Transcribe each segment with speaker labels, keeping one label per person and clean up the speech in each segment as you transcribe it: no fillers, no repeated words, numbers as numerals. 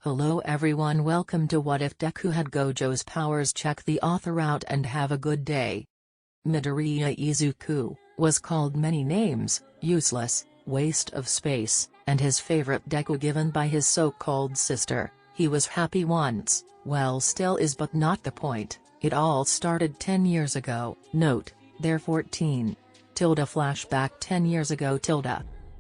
Speaker 1: Hello everyone, welcome to What If Deku Had Gojo's Powers. Check the author out and have a good day. Midoriya Izuku was called many names: useless, waste of space, and his favorite Deku given by his so-called sister. He was happy once, well still is, but not the point. It all started 10 years ago. Note, they're 14. Flashback 10 years ago.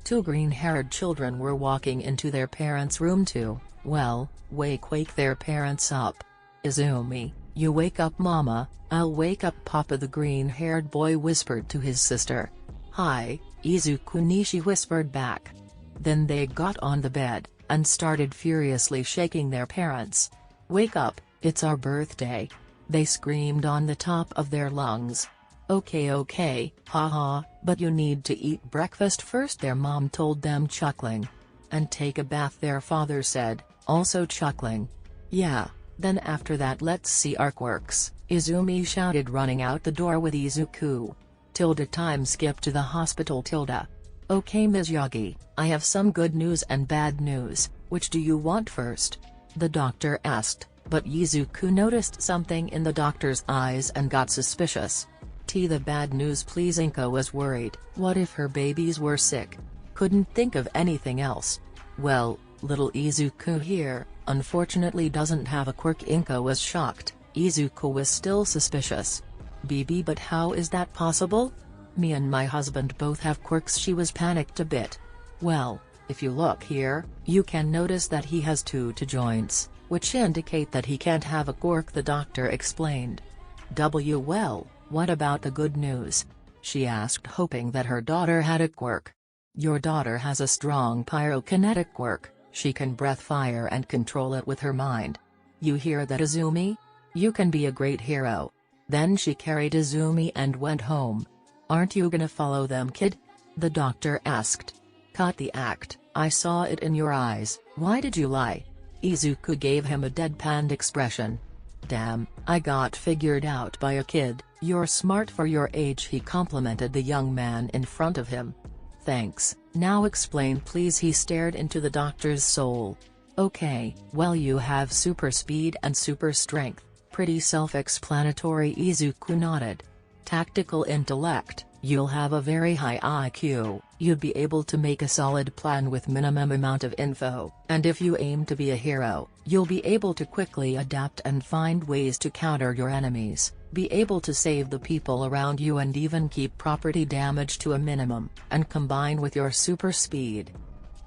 Speaker 1: Two green-haired children were walking into their parents' room to, well, wake their parents up. "Izumi, you wake up mama, I'll wake up papa," the green-haired boy whispered to his sister. "Hi, Izuku," Nishi whispered back. Then they got on the bed, and started furiously shaking their parents. "Wake up, it's our birthday," they screamed on the top of their lungs. Okay, haha, but you need to eat breakfast first," their mom told them, chuckling. "And take a bath," their father said, also chuckling. "Yeah, then after that let's see our quirks," Izumi shouted, running out the door with Izuku. Time skip to the hospital. "Okay Mizuyagi, I have some good news and bad news, which do you want first?" the doctor asked, but Izuku noticed something in the doctor's eyes and got suspicious. The bad news please." Inka was worried. What if her babies were sick? Couldn't think of anything else. "Well, little Izuku here, unfortunately doesn't have a quirk." Inka was shocked. Izuku was still suspicious. "BB, but how is that possible? Me and my husband both have quirks." She was panicked a bit. "Well, if you look here, you can notice that he has two joints, which indicate that he can't have a quirk," the doctor explained. Well, what about the good news?" she asked, hoping that her daughter had a quirk. "Your daughter has a strong pyrokinetic quirk. She can breathe fire and control it with her mind. You hear that, Izumi? You can be a great hero." Then she carried Izumi and went home. "Aren't you gonna follow them, kid?" the doctor asked. "Cut the act, I saw it in your eyes. Why did you lie?" Izuku gave him a deadpan expression. "Damn, I got figured out by a kid. You're smart for your age," he complimented the young man in front of him. "Thanks, now explain please." He stared into the doctor's soul. "Okay, well you have super speed and super strength, pretty self-explanatory." Izuku nodded. "Tactical intellect, you'll have a very high IQ, you'd be able to make a solid plan with minimum amount of info, and if you aim to be a hero, you'll be able to quickly adapt and find ways to counter your enemies, be able to save the people around you and even keep property damage to a minimum, and combine with your super speed.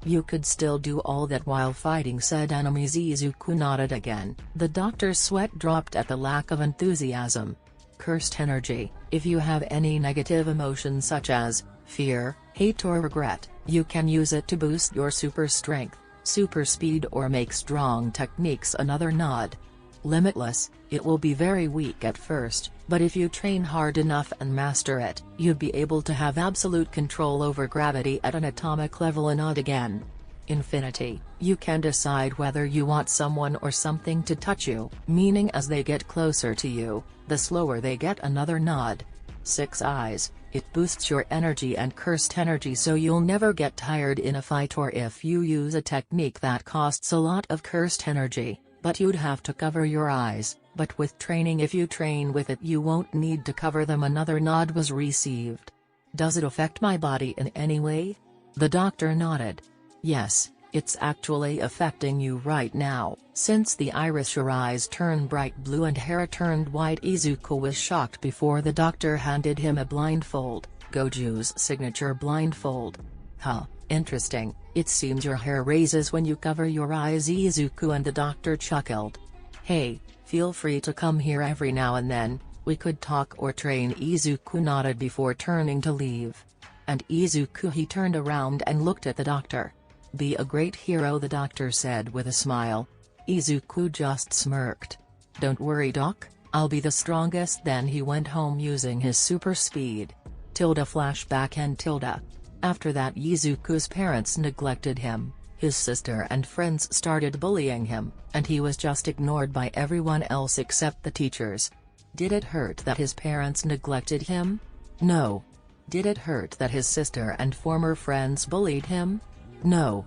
Speaker 1: You could still do all that while fighting said enemies." Izuku nodded again. The doctor's sweat dropped at the lack of enthusiasm. "Cursed energy, if you have any negative emotions such as fear, hate or regret, you can use it to boost your super strength, super speed or make strong techniques." Another nod. "Limitless, it will be very weak at first, but if you train hard enough and master it, you'd be able to have absolute control over gravity at an atomic level." A nod again. "Infinity, you can decide whether you want someone or something to touch you, meaning as they get closer to you, the slower they get." Another nod. "Six eyes, it boosts your energy and cursed energy so you'll never get tired in a fight or if you use a technique that costs a lot of cursed energy, but you'd have to cover your eyes, but with training if you train with it you won't need to cover them." Another nod was received. "Does it affect my body in any way?" the doctor nodded. "Yes, it's actually affecting you right now, since the iris your eyes turn bright blue and hair turned white." Izuku was shocked before the doctor handed him a blindfold, Gojou's signature blindfold. "Huh, interesting, it seems your hair raises when you cover your eyes." Izuku and the doctor chuckled. "Hey, feel free to come here every now and then, we could talk or train." Izuku nodded before turning to leave. And Izuku he turned around and looked at the doctor. "Be a great hero," the doctor said with a smile. Izuku just smirked. "Don't worry doc, I'll be the strongest." Then he went home using his super speed. Flashback and after that Izuku's parents neglected him, his sister and friends started bullying him, and he was just ignored by everyone else except the teachers. Did it hurt that his parents neglected him? No. Did it hurt that his sister and former friends bullied him? No.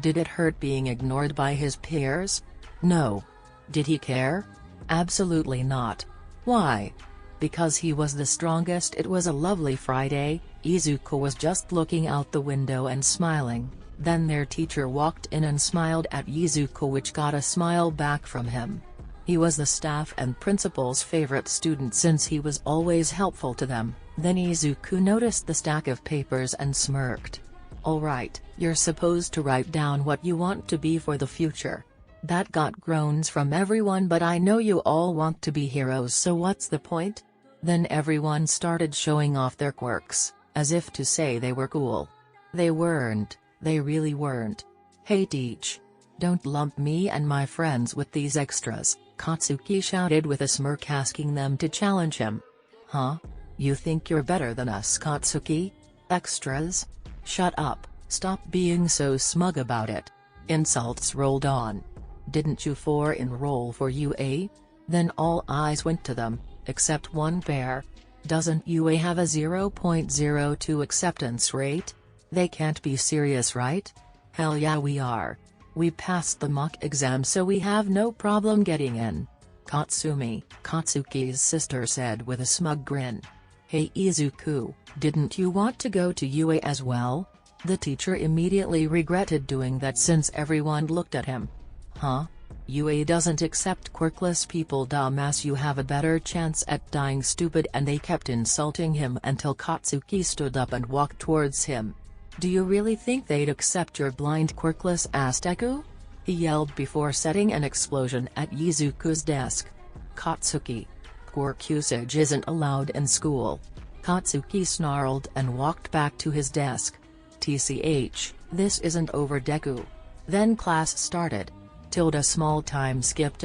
Speaker 1: Did it hurt being ignored by his peers? No. Did he care? Absolutely not. Why? Because he was the strongest. It was a lovely Friday. Izuku was just looking out the window and smiling. Then their teacher walked in and smiled at Izuku, which got a smile back from him. He was the staff and principal's favorite student since he was always helpful to them. Then Izuku noticed the stack of papers and smirked. "Alright, you're supposed to write down what you want to be for the future." That got groans from everyone, but I know you all want to be heroes, so what's the point? Then everyone started showing off their quirks, as if to say they were cool. They weren't, they really weren't. "Hey teach! Don't lump me and my friends with these extras," Katsuki shouted with a smirk, asking them to challenge him. "Huh? You think you're better than us, Katsuki? Extras? Shut up, stop being so smug about it." Insults rolled on. "Didn't you four enroll for UA?" Then all eyes went to them, except one pair. "Doesn't UA have a 0.02 acceptance rate? They can't be serious, right?" "Hell yeah we are. We passed the mock exam, so we have no problem getting in." Katsumi, Katsuki's sister, said with a smug grin. "Hey Izuku, didn't you want to go to UA as well?" The teacher immediately regretted doing that since everyone looked at him. "Huh? UA doesn't accept quirkless people, dumbass. You have a better chance at dying, stupid." And they kept insulting him until Katsuki stood up and walked towards him. "Do you really think they'd accept your blind quirkless ass, Deku?" he yelled before setting an explosion at Izuku's desk. "Katsuki, quirk usage isn't allowed in school." Katsuki snarled and walked back to his desk. "TCH, this isn't over, Deku." Then class started. Small time skip.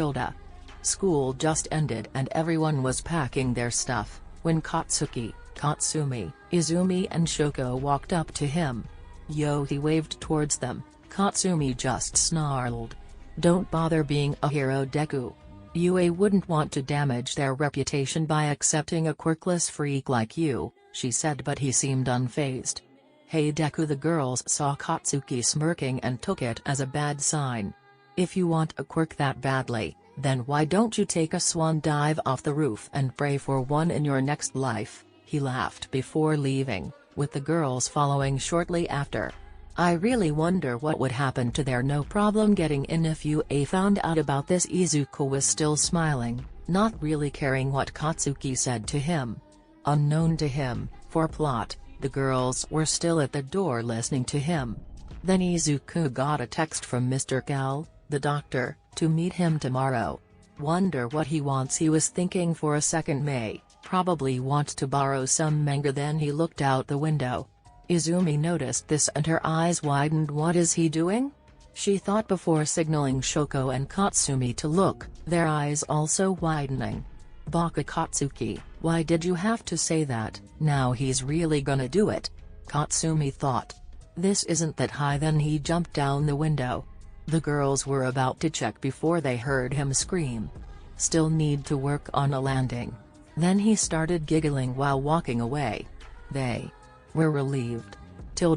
Speaker 1: School just ended and everyone was packing their stuff, when Katsuki, Katsumi, Izumi and Shoko walked up to him. "Yo," he waved towards them. Katsumi just snarled. "Don't bother being a hero, Deku. UA wouldn't want to damage their reputation by accepting a quirkless freak like you," she said, but he seemed unfazed. "Hey Deku." The girls saw Katsuki smirking and took it as a bad sign. "If you want a quirk that badly, then why don't you take a swan dive off the roof and pray for one in your next life?" he laughed before leaving, with the girls following shortly after. "I really wonder what would happen to their no problem getting in if UA found out about this." Izuku was still smiling, not really caring what Katsuki said to him. Unknown to him, for plot, the girls were still at the door listening to him. Then Izuku got a text from Mr. Gal, the doctor, to meet him tomorrow. Wonder what he wants. He was thinking for a second, may probably want to borrow some manga. Then he looked out the window. Izumi noticed this and her eyes widened. What is he doing? She thought before signaling Shoko and Katsumi to look, their eyes also widening. "Baka Katsuki, why did you have to say that? Now he's really gonna do it," Katsumi thought. "This isn't that high." Then he jumped down the window. The girls were about to check before they heard him scream. "Still need to work on a landing." Then he started giggling while walking away. They were relieved.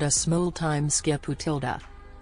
Speaker 1: Small time skip.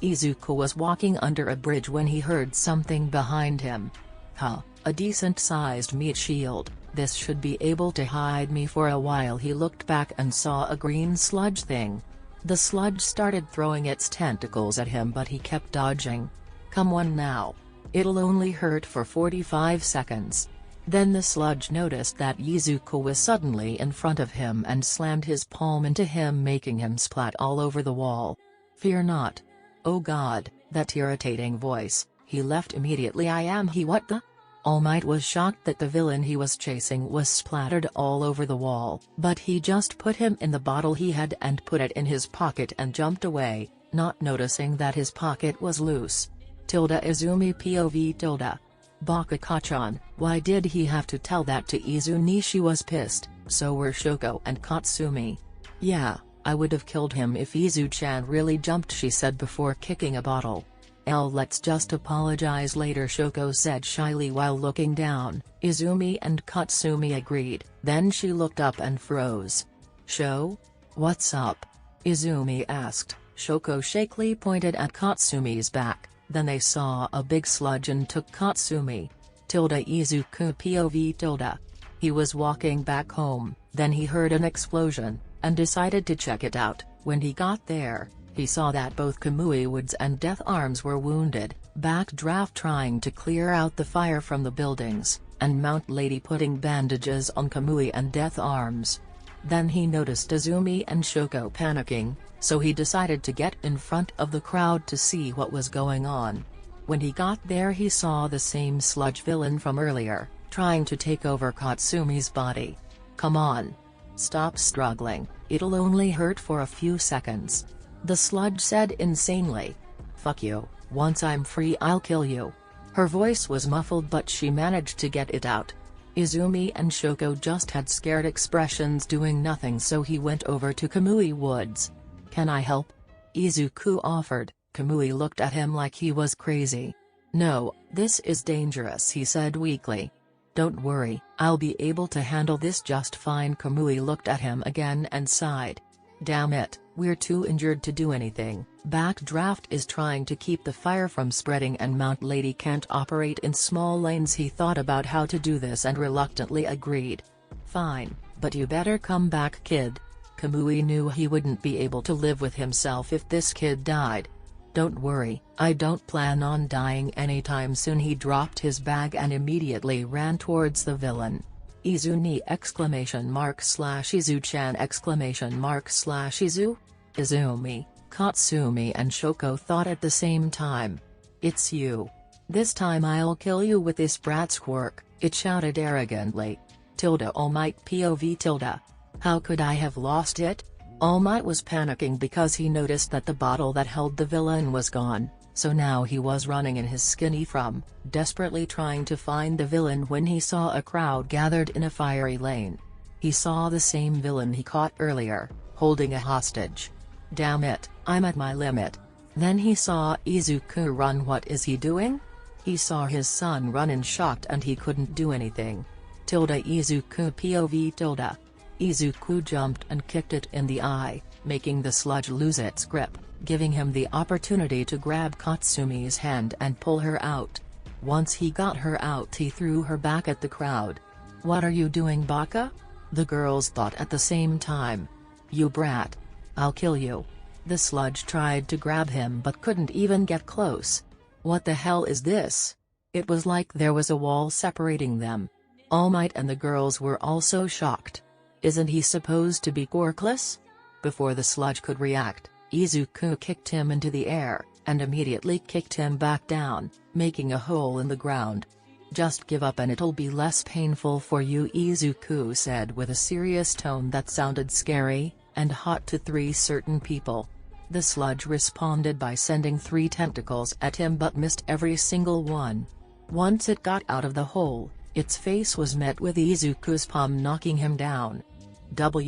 Speaker 1: Izuku was walking under a bridge when he heard something behind him. "Huh, a decent-sized meat shield. This should be able to hide me for a while." He looked back and saw a green sludge thing. The sludge started throwing its tentacles at him, but he kept dodging. "Come on now. It'll only hurt for 45 seconds. Then the sludge noticed that Izuku was suddenly in front of him and slammed his palm into him, making him splat all over the wall. "Fear not." "Oh God," that irritating voice, he left immediately. "I am he." "What the?" All Might was shocked that the villain he was chasing was splattered all over the wall, but he just put him in the bottle he had and put it in his pocket and jumped away, not noticing that his pocket was loose. Izumi POV. "Baka-chan, why did he have to tell that to Izumi?" She was pissed, so were Shoko and Katsumi. "Yeah, I would have killed him if Izu-chan really jumped," she said before kicking a bottle. "Let's just apologize later," Shoko said shyly while looking down. Izumi and Katsumi agreed, then she looked up and froze. "Sho? What's up?" Izumi asked. Shoko shakily pointed at Katsumi's back. Then they saw a big sludge and took Katsumi. Izuku POV. He was walking back home, then he heard an explosion, and decided to check it out. When he got there, he saw that both Kamui Woods and Death Arms were wounded, Backdraft trying to clear out the fire from the buildings, and Mount Lady putting bandages on Kamui and Death Arms. Then he noticed Izumi and Shoko panicking, so he decided to get in front of the crowd to see what was going on. When he got there he saw the same sludge villain from earlier, trying to take over Katsumi's body. "Come on. Stop struggling, it'll only hurt for a few seconds," the sludge said insanely. "Fuck you, once I'm free I'll kill you." Her voice was muffled but she managed to get it out. Izumi and Shoko just had scared expressions doing nothing, so he went over to Kamui Woods. "Can I help?" Izuku offered. Kamui looked at him like he was crazy. "No, this is dangerous," he said weakly. "Don't worry, I'll be able to handle this just fine." Kamui looked at him again and sighed. "Damn it, we're too injured to do anything. Backdraft is trying to keep the fire from spreading and Mount Lady can't operate in small lanes." He thought about how to do this and reluctantly agreed. "Fine, but you better come back, kid." Kamui knew he wouldn't be able to live with himself if this kid died. "Don't worry, I don't plan on dying anytime soon." He dropped his bag and immediately ran towards the villain. "Izuni!" !/Izu-chan! !/Izu? Izumi, Katsumi and Shoko thought at the same time. "It's you. This time I'll kill you with this brat's quirk," it shouted arrogantly. All Might POV. "How could I have lost it?" All Might was panicking because he noticed that the bottle that held the villain was gone, so now he was running in his skinny from, desperately trying to find the villain when he saw a crowd gathered in a fiery lane. He saw the same villain he caught earlier, holding a hostage. "Damn it, I'm at my limit." Then he saw Izuku run. What is he doing? He saw his son run in shocked and he couldn't do anything. Izuku POV. Izuku jumped and kicked it in the eye, making the sludge lose its grip, giving him the opportunity to grab Katsumi's hand and pull her out. Once he got her out he threw her back at the crowd. "What are you doing, Baka?" the girls thought at the same time. "You brat. I'll kill you." The sludge tried to grab him but couldn't even get close. What the hell is this? It was like there was a wall separating them. All Might and the girls were also shocked. Isn't he supposed to be quirkless? Before the sludge could react, Izuku kicked him into the air, and immediately kicked him back down, making a hole in the ground. "Just give up and it'll be less painful for you," Izuku said with a serious tone that sounded scary and hot to three certain people. The sludge responded by sending 3 tentacles at him but missed every single one. Once it got out of the hole, its face was met with Izuku's palm knocking him down. "What are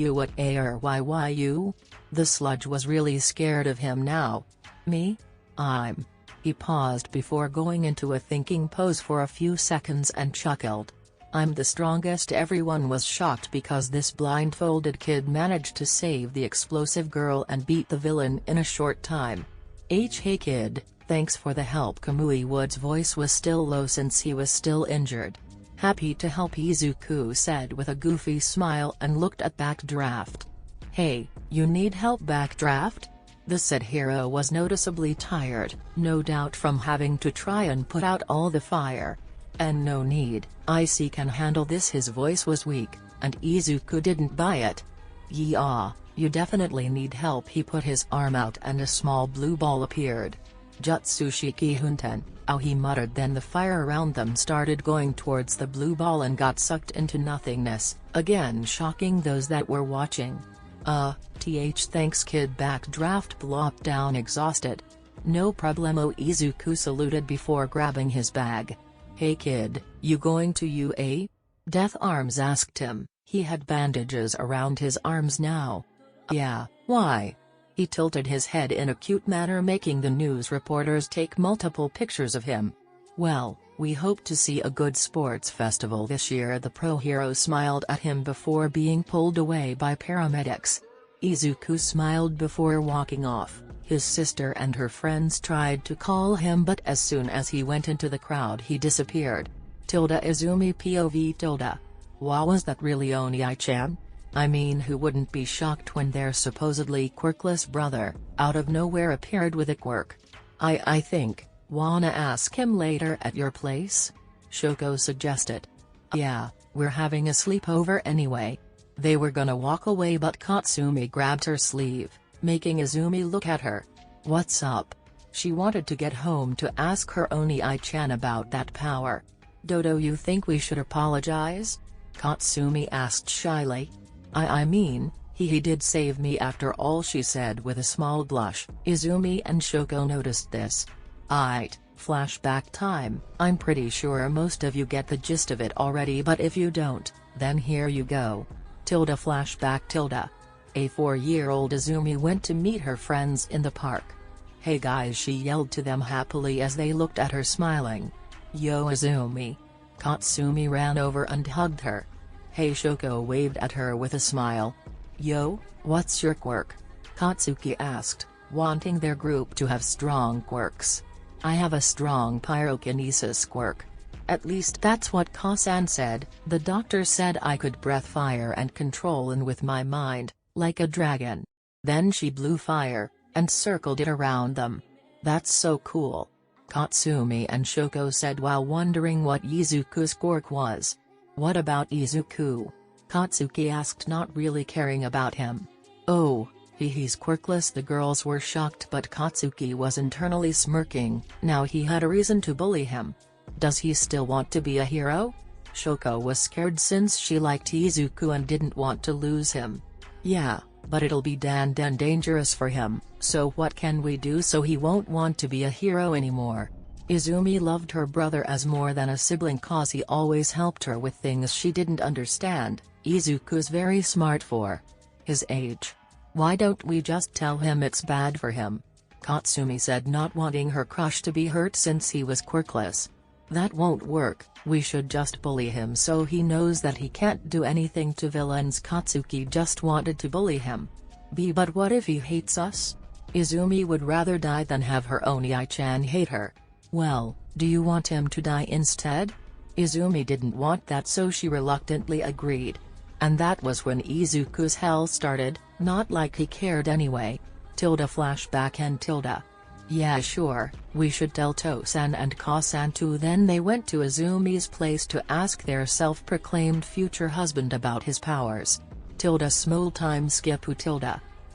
Speaker 1: you?" The sludge was really scared of him now. "Me? I'm..." He paused before going into a thinking pose for a few seconds and chuckled. "I'm the strongest." Everyone was shocked because this blindfolded kid managed to save the explosive girl and beat the villain in a short time. Hey kid, thanks for the help." Kamui Wood's voice was still low since he was still injured. "Happy to help," Izuku said with a goofy smile and looked at Backdraft. "Hey, you need help, Backdraft?" The said hero was noticeably tired, no doubt from having to try and put out all the fire. "And no need, I can handle this." His voice was weak, and Izuku didn't buy it. "Yeah, you definitely need help." He put his arm out and a small blue ball appeared. "Jutsushiki Hunten," he muttered. Then the fire around them started going towards the blue ball and got sucked into nothingness, again shocking those that were watching. Thanks kid." Backdraft plopped down exhausted. "No problemo." Izuku saluted before grabbing his bag. "Hey kid, you going to UA?" Death Arms asked him. He had bandages around his arms now. "Yeah, why?" He tilted his head in a cute manner, making the news reporters take multiple pictures of him. "Well, we hope to see a good sports festival this year." The pro hero smiled at him before being pulled away by paramedics. Izuku smiled before walking off, His sister and her friends tried to call him, but as soon as he went into the crowd he disappeared. Izumi POV. Wow, was that really Oni-chan? I mean, who wouldn't be shocked when their supposedly quirkless brother, out of nowhere, appeared with a quirk? I think, wanna ask him later at your place? Shoko suggested. Yeah, we're having a sleepover anyway. They were gonna walk away, but Katsumi grabbed her sleeve, making Izumi look at her. What's up? She wanted to get home to ask her Oni-chan about that power. Dodo, you think we should apologize? Katsumi asked shyly. I mean, he did save me after all, she said with a small blush. Izumi and Shoko noticed this. Flashback time. I'm pretty sure most of you get the gist of it already, but if you don't, then here you go. Flashback. A 4-year-old Izumi went to meet her friends in the park. Hey guys, she yelled to them happily as they looked at her smiling. Yo Izumi. Katsumi ran over and hugged her. Hey, Shoko waved at her with a smile. Yo, what's your quirk? Katsuki asked, wanting their group to have strong quirks. I have a strong pyrokinesis quirk. At least that's what Kasan said. The doctor said I could breathe fire and control it with my mind, like a dragon. Then she blew fire, and circled it around them. That's so cool. Katsumi and Shoko said while wondering what Izuku's quirk was. What about Izuku? Katsuki asked, not really caring about him. Oh, he's quirkless. The girls were shocked, but Katsuki was internally smirking. Now he had a reason to bully him. Does he still want to be a hero? Shoko was scared since she liked Izuku and didn't want to lose him. Yeah, but it'll be damn dangerous for him, so what can we do so he won't want to be a hero anymore? Izumi loved her brother as more than a sibling cause he always helped her with things she didn't understand. Izuku's very smart for his age. Why don't we just tell him it's bad for him? Katsumi said, not wanting her crush to be hurt since he was quirkless. That won't work, we should just bully him so he knows that he can't do anything to villains. Katsuki just wanted to bully him. But what if he hates us? Izumi would rather die than have her Oni-chan hate her. Well, do you want him to die instead? Izumi didn't want that, so she reluctantly agreed. And that was when Izuku's hell started, not like he cared anyway. Flashback and Yeah, sure, we should tell Tosan and Kasan too. Then they went to Izumi's place to ask their self-proclaimed future husband about his powers. Small time skip.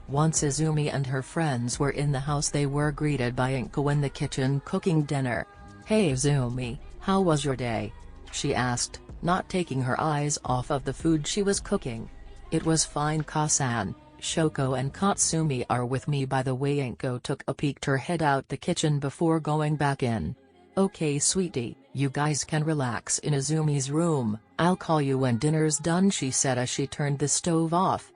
Speaker 1: Once Izumi and her friends were in the house, they were greeted by Inko in the kitchen cooking dinner. Hey Izumi, how was your day? She asked, not taking her eyes off of the food she was cooking. It was fine, Kasan. Shoko and Katsumi are with me, by the way. Inko took a peek her head out the kitchen before going back in. Okay sweetie, you guys can relax in Izumi's room, I'll call you when dinner's done, she said as she turned the stove off.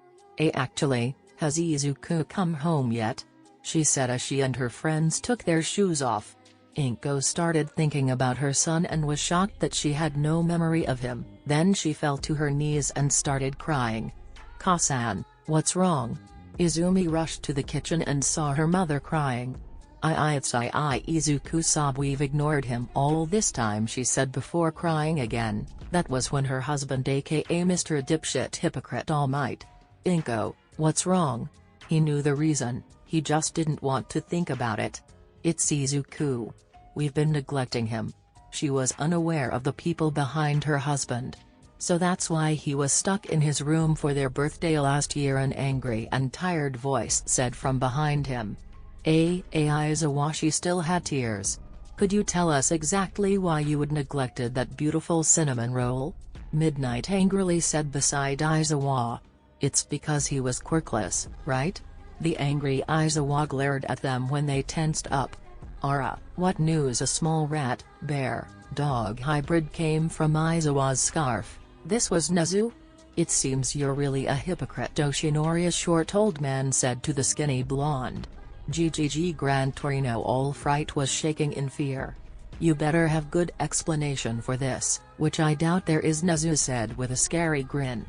Speaker 1: Actually, has Izuku come home yet? She said as she and her friends took their shoes off. Inko started thinking about her son and was shocked that she had no memory of him. Then she fell to her knees and started crying. Kasan, what's wrong? Izumi rushed to the kitchen and saw her mother crying. It's Izuku sobbed. We've ignored him all this time, she said before crying again. That was when her husband, aka Mr. Dipshit Hypocrite All Might. Inko, what's wrong? He knew the reason, he just didn't want to think about it. It's Izuku. We've been neglecting him. She was unaware of the people behind her husband. So that's why he was stuck in his room for their birthday last year, an angry and tired voice said from behind him. Aizawa, she still had tears. Could you tell us exactly why you would neglected that beautiful cinnamon roll? Midnight angrily said beside Aizawa. It's because he was quirkless, right? The angry Aizawa glared at them when they tensed up. Ara, what news? A small rat, bear, dog hybrid came from Aizawa's scarf. This was Nezu? It seems you're really a hypocrite, Yoshinori, a short old man said to the skinny blonde. GGG Gran Torino. All fright was shaking in fear. You better have good explanation for this, which I doubt there is, Nezu said with a scary grin.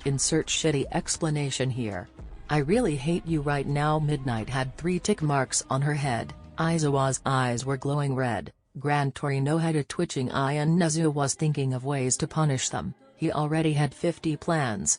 Speaker 1: Insert shitty explanation here. I really hate you right now. Midnight had 3 tick marks on her head. Aizawa's eyes were glowing red. Gran Torino had a twitching eye and Nezu was thinking of ways to punish them. He already had 50 plans.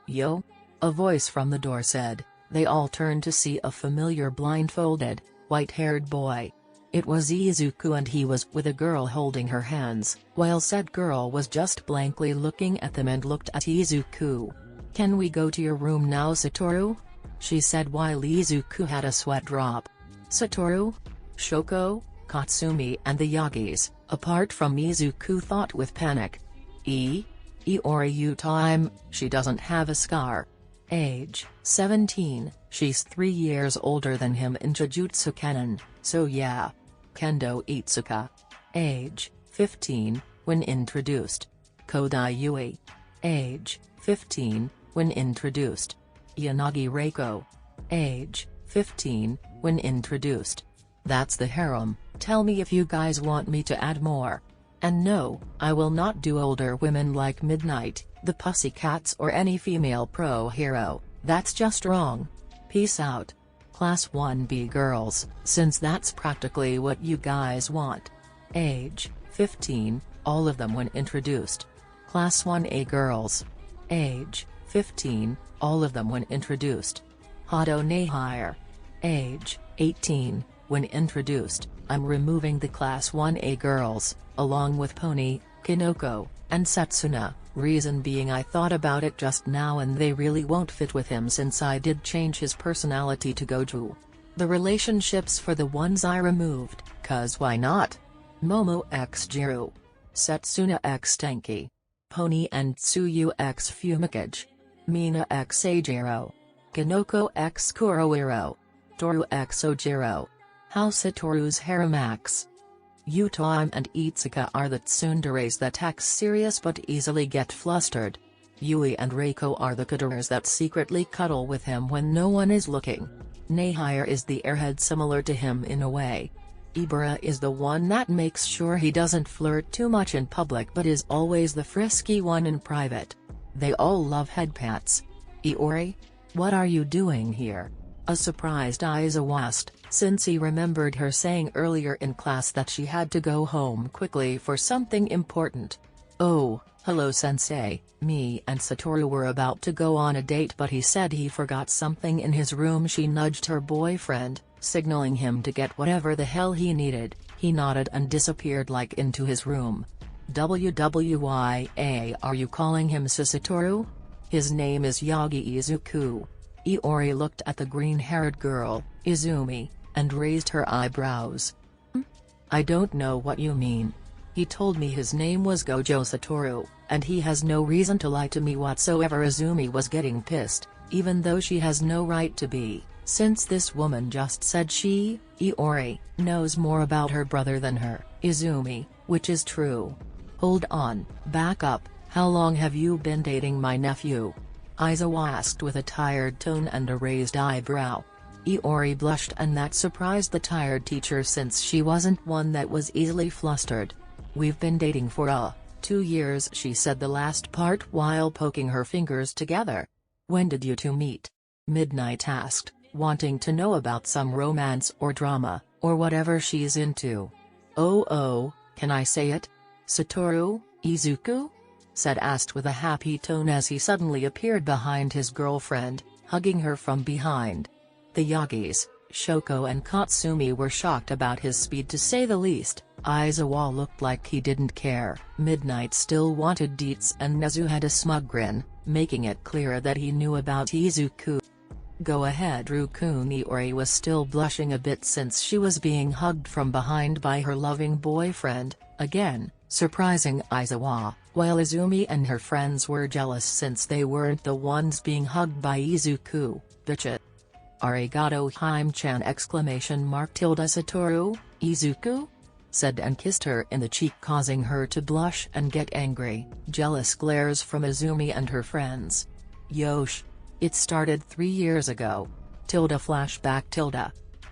Speaker 1: Yo? A voice from the door said. They all turned to see a familiar blindfolded, white-haired boy. It was Izuku and he was with a girl holding her hands, while said girl was just blankly looking at them and looked at Izuku. Can we go to your room now, Satoru? She said while Izuku had a sweat drop. Satoru? Shoko, Katsumi and the Yagis, apart from Izuku, thought with panic. Iori time, she doesn't have a scar. Age, 17, she's 3 years older than him in Jujutsu Kanon, so yeah. Kendo Itsuka. Age, 15, when introduced. Kodai Yui. Age, 15, when introduced. Yanagi Reiko. Age, 15, when introduced. That's the harem. Tell me if you guys want me to add more. And no, I will not do older women like Midnight, the Pussycats or any female pro hero, that's just wrong. Peace out. Class 1B girls, since that's practically what you guys want. Age, 15, all of them when introduced. Class 1A girls. Age, 15, all of them when introduced. Hado Nehire. Age, 18, when introduced. I'm removing the Class 1A girls, along with Pony, Kinoko, and Setsuna, reason being I thought about it just now and they really won't fit with him since I did change his personality to Gojou. The relationships for the ones I removed, cause why not? Momo x Jiru. Setsuna x Tenki. Pony and Tsuyu x Fumikage. Mina x Ajiro. Kinoko x Kurohiro. Toru x Ojiro. How Satoru's Haremax. Utime and Itsuka are the tsunderes that act serious but easily get flustered. Yui and Reiko are the cuddlers that secretly cuddle with him when no one is looking. Nehire is the airhead similar to him in a way. Ibara is the one that makes sure he doesn't flirt too much in public but is always the frisky one in private. They all love headpats. Iori? What are you doing here? A surprised Aizawa asked, since he remembered her saying earlier in class that she had to go home quickly for something important. Oh, hello sensei, me and Satoru were about to go on a date but he said he forgot something in his room. She nudged her boyfriend, signaling him to get whatever the hell he needed. He nodded and disappeared like into his room. WWYA, are you calling him Satoru? His name is Yagi Izuku. Iori looked at the green-haired girl, Izumi, and raised her eyebrows. I don't know what you mean. He told me his name was Gojo Satoru, and he has no reason to lie to me whatsoever. Izumi was getting pissed, even though she has no right to be, since this woman just said she, Iori, knows more about her brother than her, Izumi, which is true. Hold on, back up, how long have you been dating my nephew? Aizawa asked with a tired tone and a raised eyebrow. Iori blushed and that surprised the tired teacher since she wasn't one that was easily flustered. We've been dating for 2 years, she said the last part while poking her fingers together. When did you two meet? Midnight asked, wanting to know about some romance or drama, or whatever she's into. Oh, can I say it? Satoru, Izuku? Asked with a happy tone as he suddenly appeared behind his girlfriend, hugging her from behind. The Yagis, Shoko and Katsumi were shocked about his speed to say the least. Aizawa looked like he didn't care. Midnight still wanted deets and Nezu had a smug grin, making it clear that he knew about Izuku. Go ahead Rukun. Iori was still blushing a bit since she was being hugged from behind by her loving boyfriend, again, surprising Aizawa, while Izumi and her friends were jealous since they weren't the ones being hugged by Izuku. Bitch. Arigato Hime-chan! Satoru, Izuku? Said and kissed her in the cheek, causing her to blush and get angry. Jealous glares from Izumi and her friends. Yosh. It started 3 years ago. Flashback.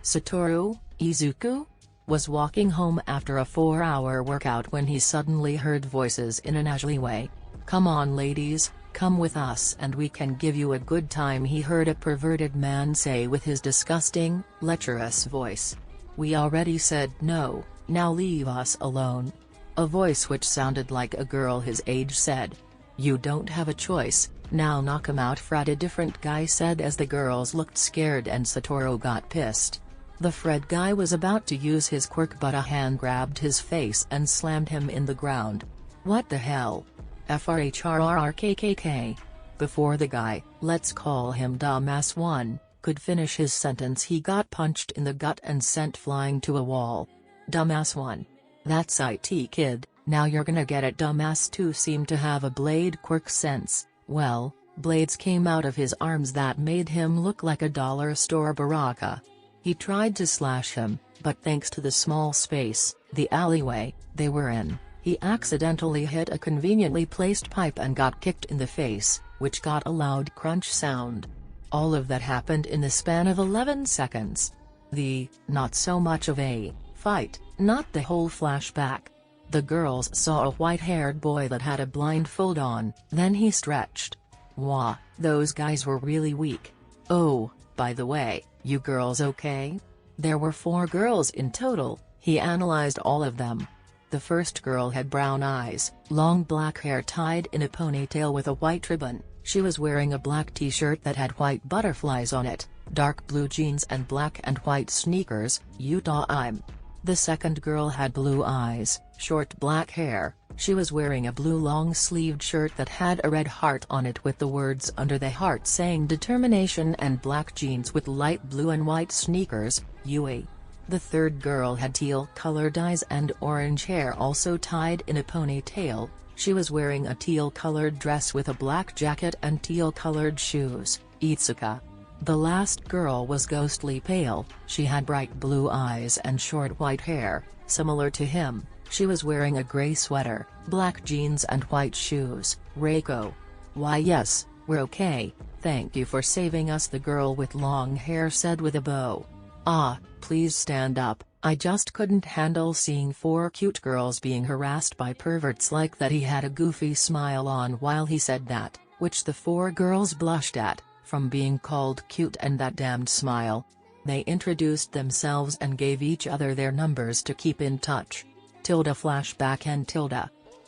Speaker 1: Satoru, Izuku? Was walking home after a 4-hour workout when he suddenly heard voices in an alleyway. Come on ladies, "Come with us and we can give you a good time," he heard a perverted man say with his disgusting, lecherous voice. "We already said no, now leave us alone." A voice which sounded like a girl his age said. "You don't have a choice, now knock him out." Fred, a different guy said as the girls looked scared and Satoru got pissed. The Fred guy was about to use his quirk but a hand grabbed his face and slammed him in the ground. "What the hell? FRHRRKKK." Before the guy, let's call him Dumbass 1, could finish his sentence, he got punched in the gut and sent flying to a wall. Dumbass 1. That's IT kid, now you're gonna get it. Dumbass 2 seemed to have a blade quirk sense. Well, blades came out of his arms that made him look like a dollar store baraka. He tried to slash him, but thanks to the small space, the alleyway, they were in, he accidentally hit a conveniently placed pipe and got kicked in the face, which got a loud crunch sound. All of that happened in the span of 11 seconds. The, not so much of a, fight, not the whole flashback. The girls saw a white-haired boy that had a blindfold on, then he stretched. Wah, those guys were really weak. Oh, by the way, you girls okay? There were 4 girls in total, he analyzed all of them. The first girl had brown eyes, long black hair tied in a ponytail with a white ribbon, she was wearing a black t-shirt that had white butterflies on it, dark blue jeans and black and white sneakers, Utah I'm. The second girl had blue eyes, short black hair, she was wearing a blue long-sleeved shirt that had a red heart on it with the words under the heart saying determination, and black jeans with light blue and white sneakers, Yui. The third girl had teal-colored eyes and orange hair also tied in a ponytail, she was wearing a teal-colored dress with a black jacket and teal-colored shoes, Izuku. The last girl was ghostly pale, she had bright blue eyes and short white hair, similar to him, she was wearing a gray sweater, black jeans and white shoes, Reiko. Why yes, we're okay, thank you for saving us, the girl with long hair said with a bow. Ah, please stand up, I just couldn't handle seeing 4 cute girls being harassed by perverts like that. He had a goofy smile on while he said that, which the 4 girls blushed at, from being called cute and that damned smile. They introduced themselves and gave each other their numbers to keep in touch. Flashback and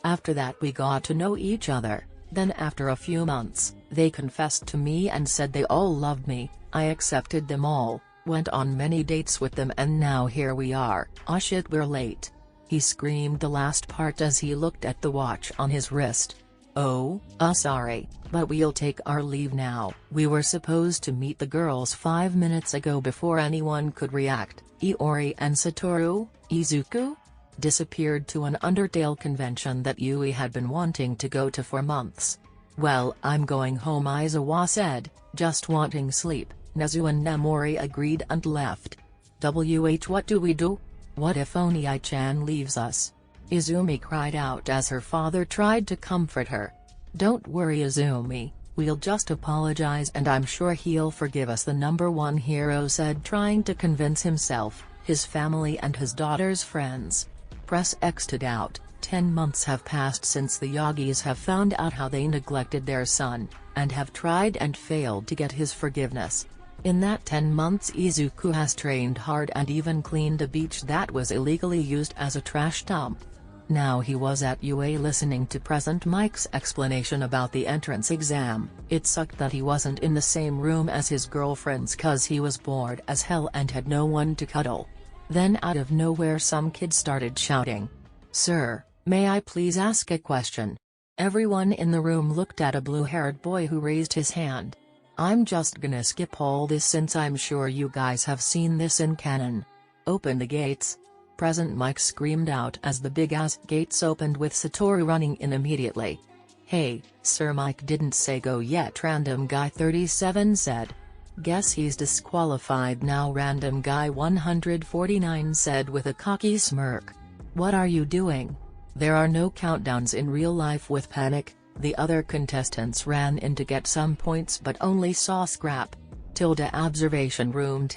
Speaker 1: After that we got to know each other, then after a few months, they confessed to me and said they all loved me, I accepted them all, went on many dates with them, and now here we are. Ah shit, we're late. He screamed the last part as he looked at the watch on his wrist. Oh, sorry, but we'll take our leave now. We were supposed to meet the girls 5 minutes ago before anyone could react. Iori and Satoru, Izuku, disappeared to an Undertale convention that Yui had been wanting to go to for months. Well, I'm going home, Izawa said, just wanting sleep. Nezu and Namori agreed and left. What do we do? What if Onii-chan leaves us? Izumi cried out as her father tried to comfort her. Don't worry Izumi, we'll just apologize and I'm sure he'll forgive us, the number 1 hero said, trying to convince himself, his family and his daughter's friends. Press X to doubt. 10 months have passed since the Yagis have found out how they neglected their son, and have tried and failed to get his forgiveness. In that 10 months Izuku has trained hard and even cleaned a beach that was illegally used as a trash dump. Now he was at UA listening to Present Mike's explanation about the entrance exam. It sucked that he wasn't in the same room as his girlfriends cause he was bored as hell and had no one to cuddle. Then out of nowhere some kid started shouting, "Sir, may I please ask a question?" Everyone in the room looked at a blue-haired boy who raised his hand. I'm just gonna skip all this since I'm sure you guys have seen this in canon. Open the gates. Present Mike screamed out as the big-ass gates opened with Satoru running in immediately. Hey, Sir Mike didn't say go yet, Random Guy 37 said. Guess he's disqualified now, Random Guy 149 said with a cocky smirk. What are you doing? There are no countdowns in real life. With panic, the other contestants ran in to get some points but only saw scrap. Observation room.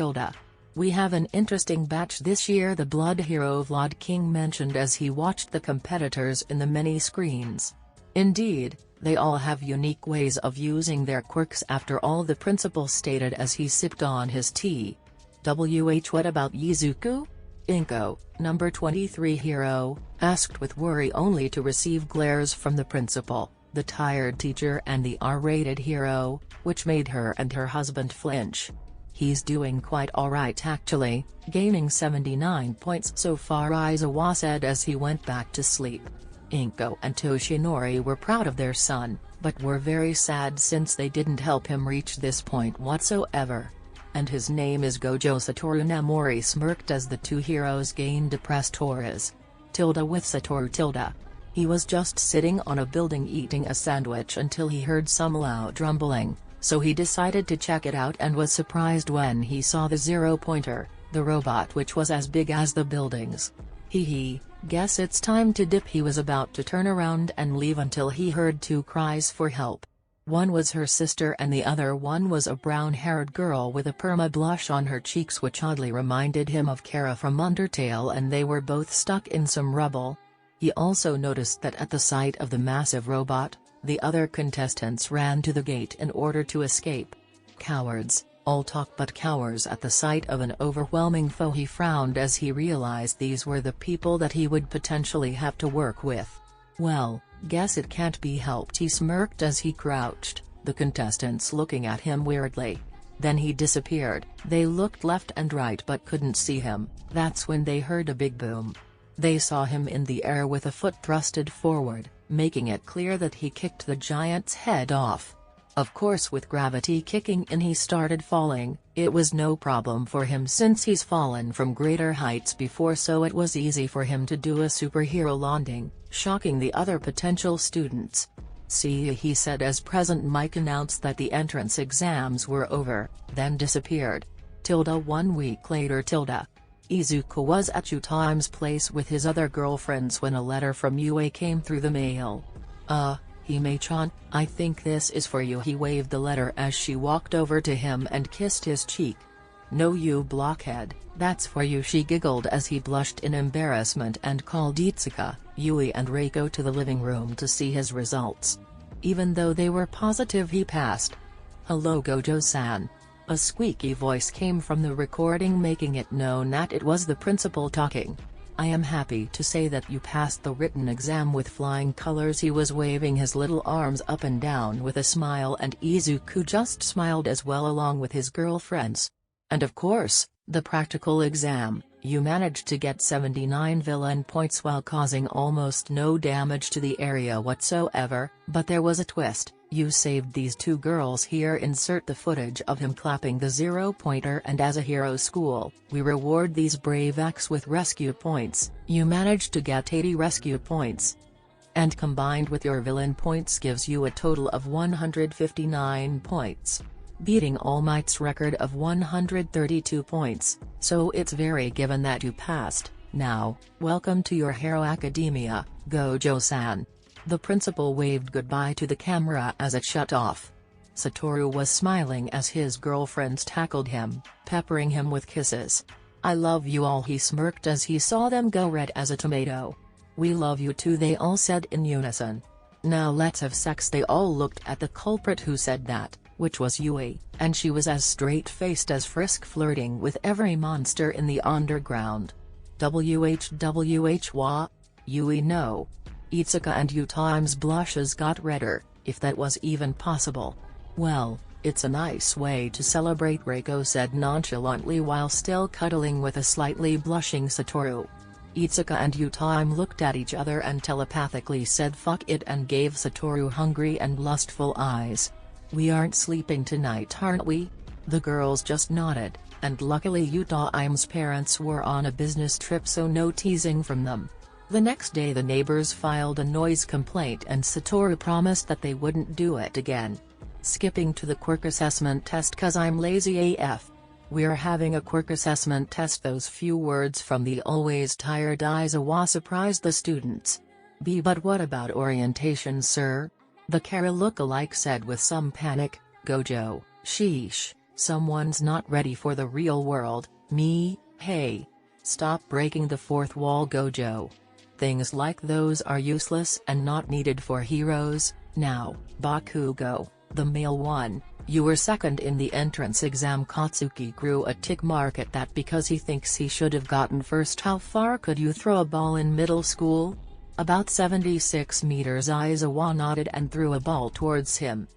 Speaker 1: We have an interesting batch this year, the Blood Hero Vlad King mentioned as he watched the competitors in the many screens. Indeed, they all have unique ways of using their quirks, after all, the principal stated as he sipped on his tea. What about Izuku? Inko, number 23 hero, asked with worry, only to receive glares from the principal, the tired teacher and the R-rated hero, which made her and her husband flinch. He's doing quite alright actually, gaining 79 points so far, Izuku said as he went back to sleep. Inko and Toshinori were proud of their son, but were very sad since they didn't help him reach this point whatsoever. And his name is Gojo. Satoru Namori smirked as the two heroes gained depressed auras. With Satoru. He was just sitting on a building eating a sandwich until he heard some loud rumbling, so he decided to check it out and was surprised when he saw the zero-pointer, the robot which was as big as the buildings. Guess it's time to dip. He was about to turn around and leave until he heard two cries for help. One was her sister and the other one was a brown-haired girl with a perma blush on her cheeks which oddly reminded him of Kara from Undertale, and they were both stuck in some rubble. He also noticed that at the sight of the massive robot, the other contestants ran to the gate in order to escape. Cowards, all talk but cowards. At the sight of an overwhelming foe, he frowned as he realized these were the people that he would potentially have to work with. Well, guess it can't be helped, he smirked as he crouched, the contestants looking at him weirdly. Then he disappeared. They looked left and right but couldn't see him. That's when they heard a big boom. They saw him in the air with a foot thrusted forward, making it clear that he kicked the giant's head off. Of course, with gravity kicking in, he started falling. It was no problem for him since he's fallen from greater heights before, so it was easy for him to do a superhero landing, shocking the other potential students. See, he said as President Mike announced that the entrance exams were over, then disappeared. 1 week later. Izuku was at Yutai's place with his other girlfriends when a letter from Yue came through the mail. Hime-chan, I think this is for you. He waved the letter as she walked over to him and kissed his cheek. No, you blockhead, that's for you, she giggled as he blushed in embarrassment and called Itsuka, Yui and Reiko to the living room to see his results. Even though they were positive he passed. Hello Gojo-san. A squeaky voice came from the recording, making it known that it was the principal talking. I am happy to say that you passed the written exam with flying colors. He was waving his little arms up and down with a smile, and Izuku just smiled as well along with his girlfriends. And of course, the practical exam, you managed to get 79 villain points while causing almost no damage to the area whatsoever, but there was a twist. You saved these two girls. Here insert the footage of him clapping the zero-pointer, and as a hero school, we reward these brave acts with rescue points. You managed to get 80 rescue points. And combined with your villain points gives you a total of 159 points. Beating All Might's record of 132 points, so it's very given that you passed. Now, welcome to your Hero Academia, Gojo-san. The principal waved goodbye to the camera as it shut off. Satoru was smiling as his girlfriends tackled him, peppering him with kisses. I love you all, he smirked as he saw them go red as a tomato. We love you too, they all said in unison. Now let's have sex. They all looked at the culprit who said that, which was Yui, and she was as straight-faced as Frisk, flirting with every monster in the underground. Wha? Yui no. Itsuka and Yutai's blushes got redder, if that was even possible. Well, it's a nice way to celebrate, Reiko said nonchalantly while still cuddling with a slightly blushing Satoru. Itsuka and Yutai looked at each other and telepathically said fuck it and gave Satoru hungry and lustful eyes. We aren't sleeping tonight, aren't we? The girls just nodded, and luckily Yutai's parents were on a business trip, so no teasing from them. The next day the neighbors filed a noise complaint and Satoru promised that they wouldn't do it again. Skipping to the quirk assessment test cause I'm lazy AF. We're having a quirk assessment test. Those few words from the always tired Izuku surprised the students. But what about orientation, sir? The Kara look-alike said with some panic. Gojo, sheesh, someone's not ready for the real world. Me? Hey. Stop breaking the fourth wall, Gojo. things like those are useless and not needed for heroes. Now, Bakugo, the male one, you were second in the entrance exam. Katsuki grew a tick mark at that because he thinks he should have gotten first. How far could you throw a ball in middle school? About 76 meters. Aizawa nodded and threw a ball towards him.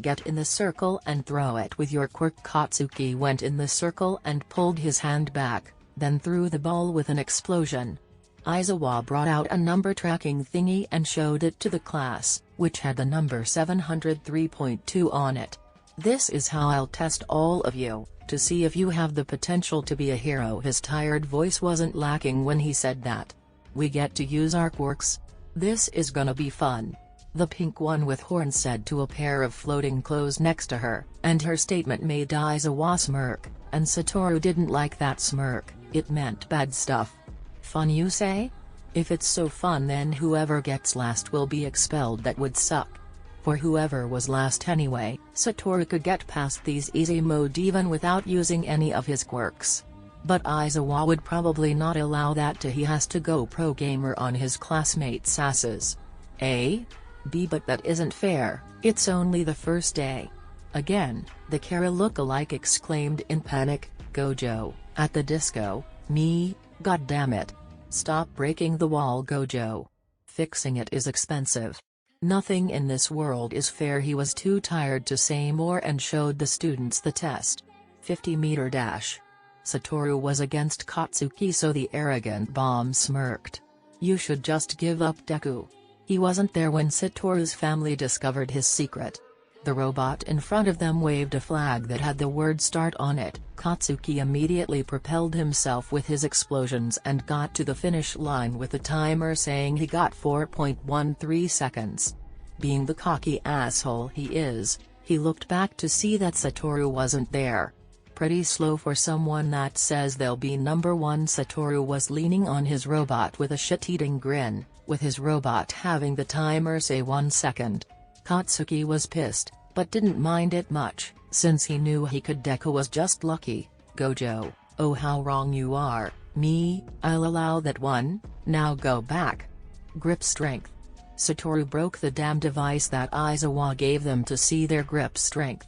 Speaker 1: Get in the circle and throw it with your quirk. Katsuki went in the circle and pulled his hand back, then threw the ball with an explosion. Aizawa brought out a number tracking thingy and showed it to the class, which had the number 703.2 on it. This is how I'll test all of you, to see if you have the potential to be a hero. His tired voice wasn't lacking when he said that. We get to use our quirks. This is gonna be fun. The pink one with horns said to a pair of floating clothes next to her, and her statement made Aizawa smirk, and Satoru didn't like that smirk. It meant bad stuff. Fun, you say? If it's so fun, then whoever gets last will be expelled. That would suck. For whoever was last anyway, Satoru could get past these easy mode even without using any of his quirks. But Aizawa would probably not allow that. He has to go pro gamer on his classmates' asses. A? B? But that isn't fair, it's only the first day. Again, the Kara look-alike exclaimed in panic, Gojo, at the disco, me, goddammit. Stop breaking the wall, Gojo. Fixing it is expensive. Nothing in this world is fair. He was too tired to say more and showed the students the test. 50-meter dash. Satoru was against Katsuki, so the arrogant bomb smirked. You should just give up, Deku. He wasn't there when Satoru's family discovered his secret. The robot in front of them waved a flag that had the word start on it. Katsuki immediately propelled himself with his explosions and got to the finish line with the timer saying he got 4.13 seconds. Being the cocky asshole he is, he looked back to see that Satoru wasn't there. Pretty slow for someone that says they'll be number one. Satoru was leaning on his robot with a shit-eating grin, with his robot having the timer say 1 second. Katsuki was pissed, but didn't mind it much, since he knew he could. Deku was just lucky. Gojo, oh how wrong you are. Me, I'll allow that one. Now go back. Grip strength. Satoru broke the damn device that Aizawa gave them to see their grip strength.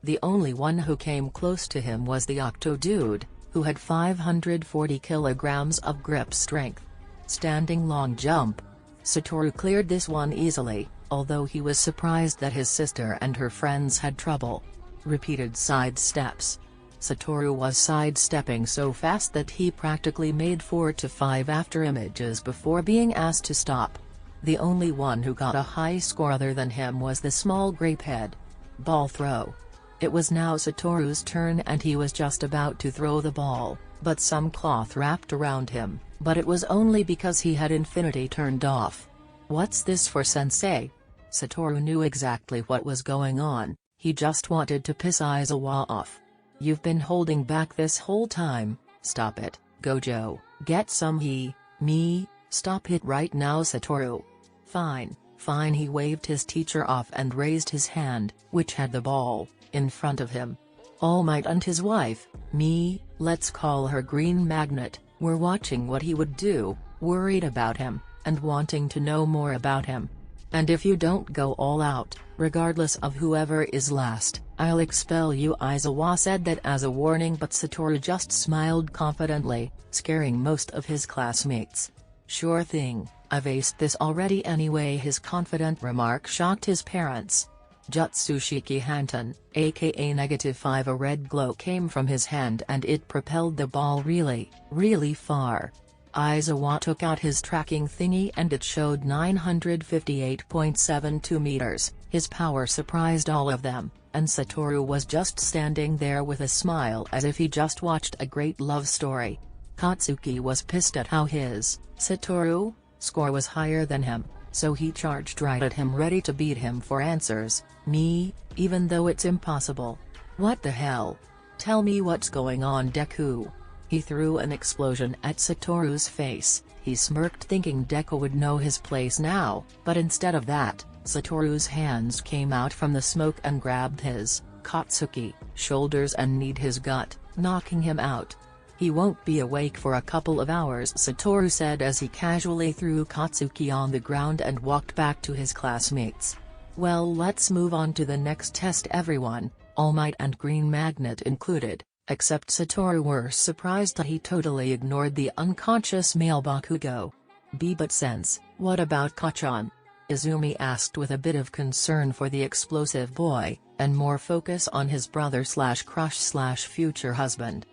Speaker 1: The only one who came close to him was the Octo Dude, who had 540 kilograms of grip strength. Standing long jump. Satoru cleared this one easily, although he was surprised that his sister and her friends had trouble. Repeated side steps. Satoru was sidestepping so fast that he practically made 4 to 5 after images before being asked to stop. The only one who got a high score other than him was the small grapehead. Ball throw. It was now Satoru's turn and he was just about to throw the ball, but some cloth wrapped around him, but it was only because he had infinity turned off. What's this for, sensei? Satoru knew exactly what was going on. He just wanted to piss Aizawa off. You've been holding back this whole time. Stop it, Gojo. Get some me, stop it right now, Satoru. Fine, fine. He waved his teacher off and raised his hand, which had the ball, in front of him. All Might and his wife, me, let's call her Green Magnet, were watching what he would do, worried about him, and wanting to know more about him. And if you don't go all out, regardless of whoever is last, I'll expel you. Aizawa said that as a warning, but Satoru just smiled confidently, scaring most of his classmates. Sure thing, I've aced this already anyway. His confident remark shocked his parents. Jutsushiki Hanten, aka -5. A red glow came from his hand and it propelled the ball really, really far. Aizawa took out his tracking thingy and it showed 958.72 meters. His power surprised all of them, and Satoru was just standing there with a smile as if he just watched a great love story. Katsuki was pissed at how his, Satoru, score was higher than him, so he charged right at him, ready to beat him for answers. Me, even though it's impossible. What the hell? Tell me what's going on, Deku. He threw an explosion at Satoru's face. He smirked thinking Deku would know his place now, but instead of that, Satoru's hands came out from the smoke and grabbed his, Katsuki, shoulders and kneed his gut, knocking him out. He won't be awake for a couple of hours, Satoru said as he casually threw Katsuki on the ground and walked back to his classmates. Well, let's move on to the next test everyone, All Might and Green Magnet included, except Satoru were surprised that he totally ignored the unconscious male Bakugo. But sense, what about Kachan? Izumi asked with a bit of concern for the explosive boy, and more focus on his brother/crush/future husband.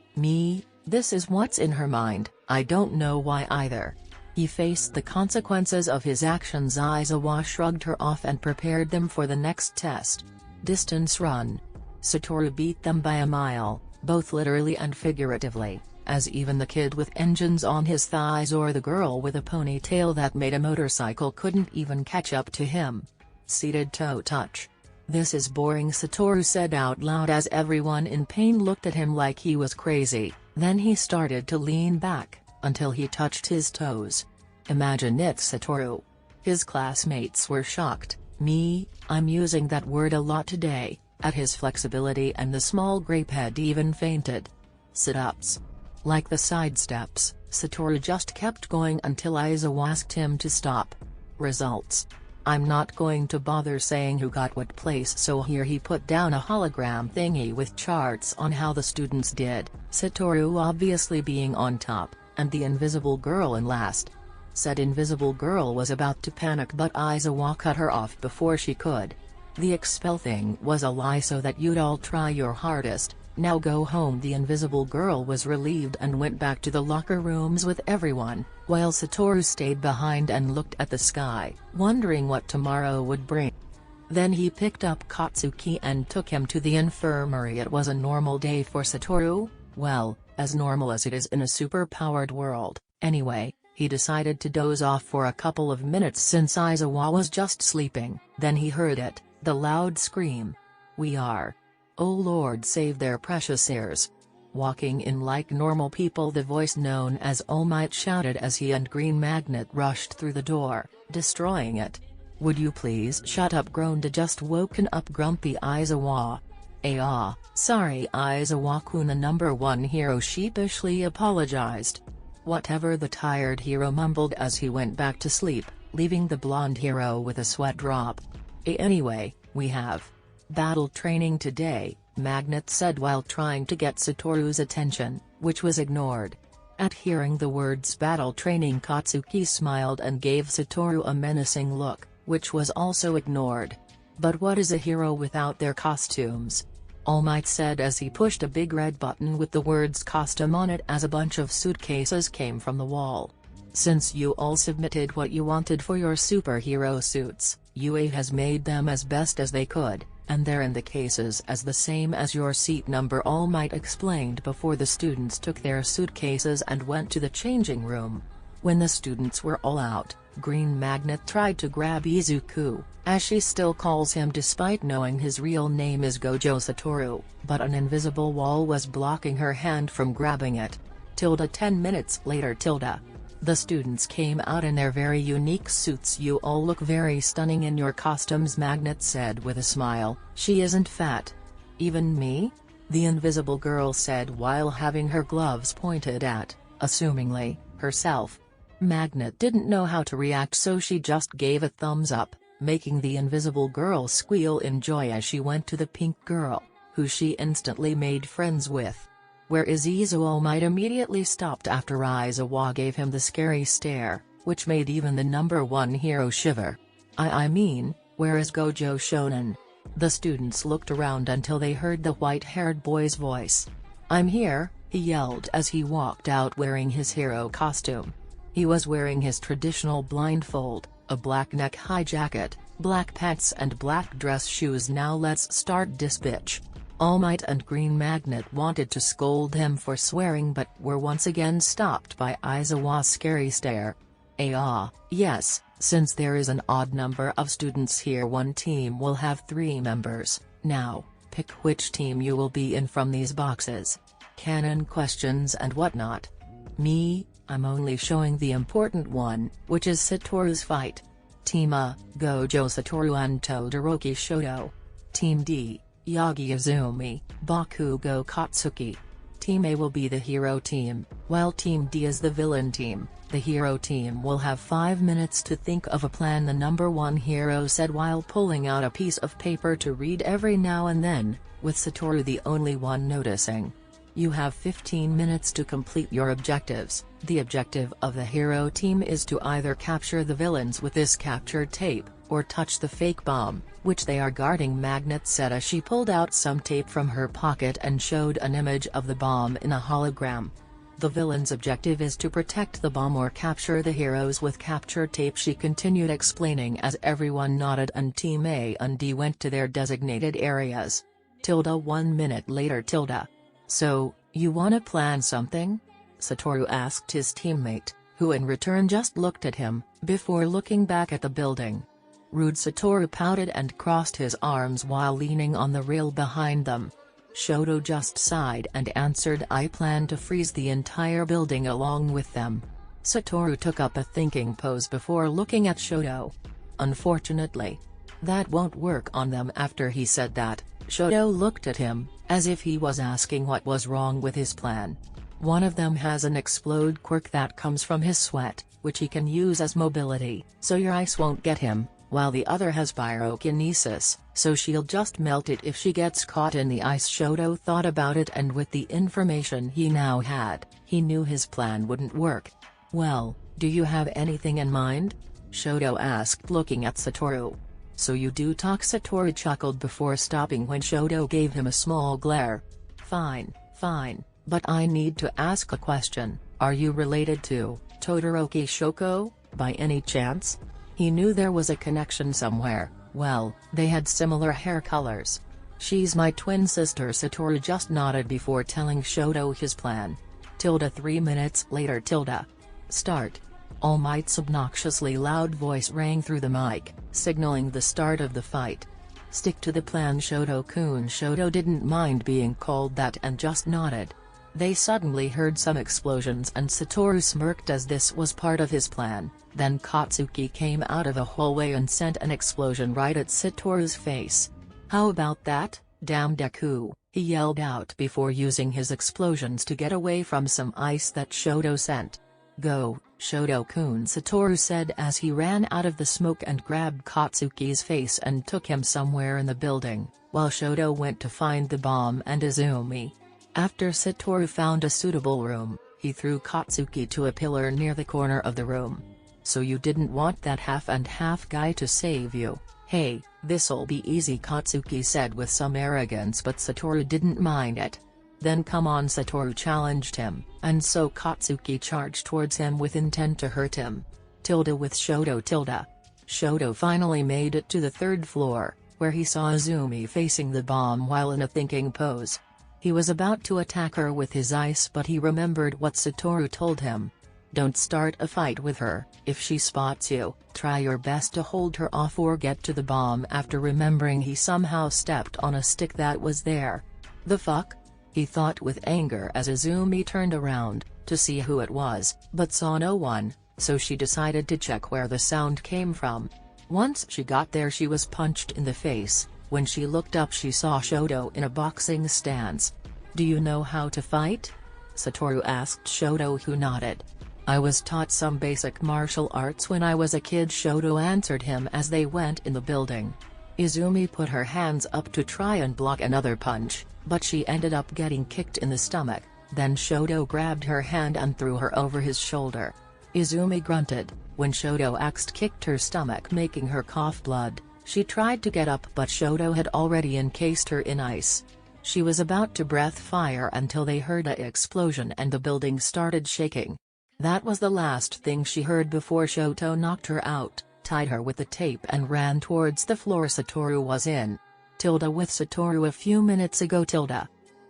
Speaker 1: This is what's in her mind, I don't know why either. He faced the consequences of his actions. Aizawa shrugged her off and prepared them for the next test. Distance run. Satoru beat them by a mile, both literally and figuratively, as even the kid with engines on his thighs or the girl with a ponytail that made a motorcycle couldn't even catch up to him. Seated toe touch. This is boring, Satoru said out loud as everyone in pain looked at him like he was crazy. Then he started to lean back, until he touched his toes. Imagine it, Satoru. His classmates were shocked. I'm using that word a lot today. At his flexibility, and the small grape head even fainted. Sit-ups. Like the side steps, Satoru just kept going until Aizawa asked him to stop. Results. I'm not going to bother saying who got what place, so here he put down a hologram thingy with charts on how the students did, Satoru obviously being on top, and the invisible girl in last. Said invisible girl was about to panic, but Aizawa cut her off before she could. The expel thing was a lie so that you'd all try your hardest, now go home. The invisible girl was relieved and went back to the locker rooms with everyone, while Satoru stayed behind and looked at the sky, wondering what tomorrow would bring. Then he picked up Katsuki and took him to the infirmary. It was a normal day for Satoru, well, as normal as it is in a super-powered world. Anyway, he decided to doze off for a couple of minutes since Aizawa was just sleeping. Then he heard it, the loud scream. We are. Oh Lord, save their precious ears. Walking in like normal people, the voice known as All Might shouted as he and Green Magnet rushed through the door, destroying it. Would you please shut up, groaned a just woken up grumpy Aizawa. Sorry Aizawa-kun, the number one hero sheepishly apologized. Whatever, the tired hero mumbled as he went back to sleep, leaving the blonde hero with a sweat drop. Anyway, we have battle training today, Magnet said while trying to get Satoru's attention, which was ignored. At hearing the words battle training, Katsuki smiled and gave Satoru a menacing look, which was also ignored. But what is a hero without their costumes? All Might said as he pushed a big red button with the words costume on it as a bunch of suitcases came from the wall. Since you all submitted what you wanted for your superhero suits, UA has made them as best as they could, and they're in the cases as the same as your seat number, All Might explained before the students took their suitcases and went to the changing room. When the students were all out, Green Magnet tried to grab Izuku, as she still calls him despite knowing his real name is Gojo Satoru, but an invisible wall was blocking her hand from grabbing it. 10 minutes later. The students came out in their very unique suits. You all look very stunning in your costumes, Magnet said with a smile. She isn't fat. Even me? The invisible girl said while having her gloves pointed at, assumingly, herself. Magnet didn't know how to react, so she just gave a thumbs up, making the invisible girl squeal in joy as she went to the pink girl, who she instantly made friends with. Where is Izuku? All Might immediately stopped after Aizawa gave him the scary stare, which made even the number one hero shiver. I mean, where is Gojo Shonen? The students looked around until they heard the white-haired boy's voice. I'm here, he yelled as he walked out wearing his hero costume. He was wearing his traditional blindfold, a black neck-high jacket, black pants and black dress shoes. Now let's start this bitch. All Might and Green Magnet wanted to scold him for swearing but were once again stopped by Aizawa's scary stare. Yes, since there is an odd number of students here, one team will have 3 members. Now, pick which team you will be in from these boxes. Canon questions and whatnot. I'm only showing the important one, which is Satoru's fight. Team A, Gojo Satoru and Todoroki Shoto. Team D, Yagi Izumi, Bakugo Katsuki. Team A will be the hero team, while Team D is the villain team. The hero team will have 5 minutes to think of a plan, the number one hero said while pulling out a piece of paper to read every now and then, with Satoru the only one noticing. You have 15 minutes to complete your objectives. The objective of the hero team is to either capture the villains with this captured tape, or touch the fake bomb, which they are guarding. Magnet said as she pulled out some tape from her pocket and showed an image of the bomb in a hologram. The villain's objective is to protect the bomb or capture the heroes with captured tape, she continued explaining as everyone nodded and Team A and D went to their designated areas. 1 minute later. So, you wanna plan something? Satoru asked his teammate, who in return just looked at him, before looking back at the building. Rude. Satoru pouted and crossed his arms while leaning on the rail behind them. Shoto just sighed and answered, I plan to freeze the entire building along with them. Satoru took up a thinking pose before looking at Shoto. Unfortunately, that won't work on them. After he said that, Shoto looked at him, as if he was asking what was wrong with his plan. One of them has an explode quirk that comes from his sweat, which he can use as mobility, so your ice won't get him, while the other has pyrokinesis, so she'll just melt it if she gets caught in the ice. Shoto thought about it, and with the information he now had, he knew his plan wouldn't work. Well, do you have anything in mind? Shoto asked, looking at Satoru. So you do talk. Satoru chuckled before stopping when Shoto gave him a small glare. Fine, but I need to ask a question. Are you related to Todoroki Shoko, by any chance? He knew there was a connection somewhere. Well, they had similar hair colors. She's my twin sister. Satoru just nodded before telling Shoto his plan. 3 minutes later. Start. All Might's obnoxiously loud voice rang through the mic, signaling the start of the fight. Stick to the plan, Shoto-kun. Shoto didn't mind being called that and just nodded. They suddenly heard some explosions and Satoru smirked as this was part of his plan. Then Katsuki came out of a hallway and sent an explosion right at Satoru's face. How about that, damn Deku, he yelled out before using his explosions to get away from some ice that Shoto sent. Go, Shoto-kun, Satoru said as he ran out of the smoke and grabbed Katsuki's face and took him somewhere in the building, while Shoto went to find the bomb and Izumi. After Satoru found a suitable room, he threw Katsuki to a pillar near the corner of the room. So you didn't want that half-and-half guy to save you? Hey, this'll be easy, Katsuki said with some arrogance, but Satoru didn't mind it. Then come on, Satoru challenged him, and so Katsuki charged towards him with intent to hurt him. With Shoto. Shoto finally made it to the 3rd floor, where he saw Izumi facing the bomb while in a thinking pose. He was about to attack her with his ice, but he remembered what Satoru told him. Don't start a fight with her. If she spots you, try your best to hold her off or get to the bomb. After remembering, he somehow stepped on a stick that was there. The fuck? He thought with anger as Izumi turned around, to see who it was, but saw no one, so she decided to check where the sound came from. Once she got there, she was punched in the face. When she looked up, she saw Shoto in a boxing stance. Do you know how to fight? Satoru asked Shoto, who nodded. I was taught some basic martial arts when I was a kid, Shoto answered him as they went in the building. Izumi put her hands up to try and block another punch, but she ended up getting kicked in the stomach. Then Shoto grabbed her hand and threw her over his shoulder. Izumi grunted, when Shoto kicked her stomach, making her cough blood. She tried to get up, but Shoto had already encased her in ice. She was about to breathe fire until they heard an explosion and the building started shaking. That was the last thing she heard before Shoto knocked her out, tied her with the tape and ran towards the floor Satoru was in. With Satoru a few minutes ago.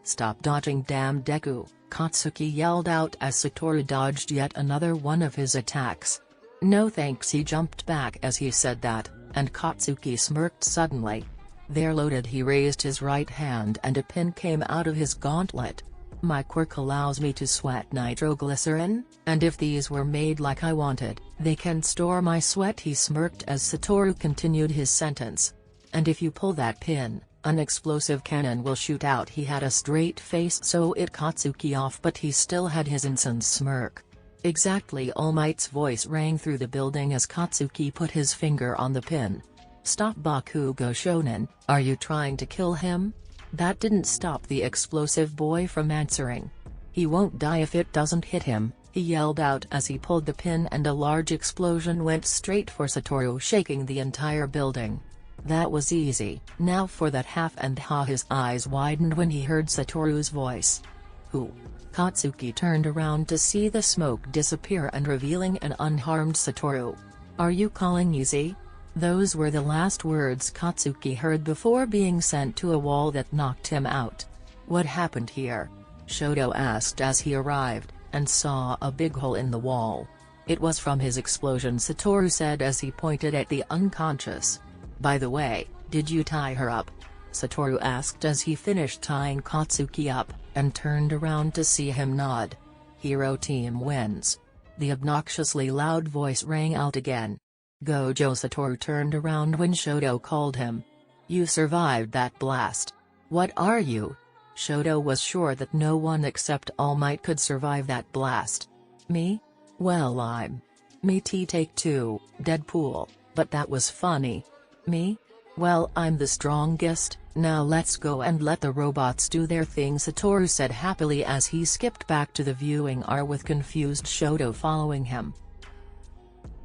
Speaker 1: Stop dodging, damn Deku, Katsuki yelled out as Satoru dodged yet another one of his attacks. No thanks, he jumped back as he said that, and Katsuki smirked suddenly. There loaded, he raised his right hand and a pin came out of his gauntlet. My quirk allows me to sweat nitroglycerin, and if these were made like I wanted, they can store my sweat, he smirked as Satoru continued his sentence. And if you pull that pin, An explosive cannon will shoot out. He had a straight face so it Katsuki off, but he still had his insane smirk. Exactly, All Might's voice rang through the building as Katsuki put his finger on the pin. Stop Bakugo Shonen, are you trying to kill him? That didn't stop the explosive boy from answering. He won't die if it doesn't hit him, he yelled out as he pulled the pin, and a large explosion went straight for Satoru, shaking the entire building. That was easy. Now for that half and ha. His eyes widened when he heard Satoru's voice. Who? Katsuki turned around to see the smoke disappear and revealing an unharmed Satoru. Are you calling easy? Those were the last words Katsuki heard before being sent to a wall that knocked him out. What happened here? Shoto asked as he arrived, and saw a big hole in the wall. It was from his explosion, Satoru said as he pointed at the unconscious. By the way, did you tie her up? Satoru asked as he finished tying Katsuki up, and turned around to see him nod. Hero team wins. The obnoxiously loud voice rang out again. Gojo. Satoru turned around when Shoto called him. You survived that blast. What are you? Shoto was sure that no one except All Might could survive that blast. Me? Well, I'm. Me T take 2, Deadpool, but that was funny. Me? Well, I'm the strongest. Now let's go and let the robots do their thing, Satoru said happily as he skipped back to the viewing area with confused Shoto following him.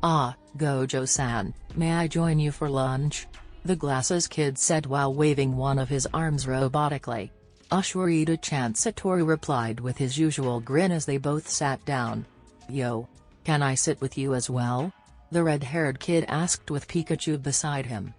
Speaker 1: Ah, Gojo-san, may I join you for lunch? The glasses kid said while waving one of his arms robotically. Sure Ida-chan, Satoru replied with his usual grin as they both sat down. Yo. Can I sit with you as well? The red-haired kid asked with Pikachu beside him.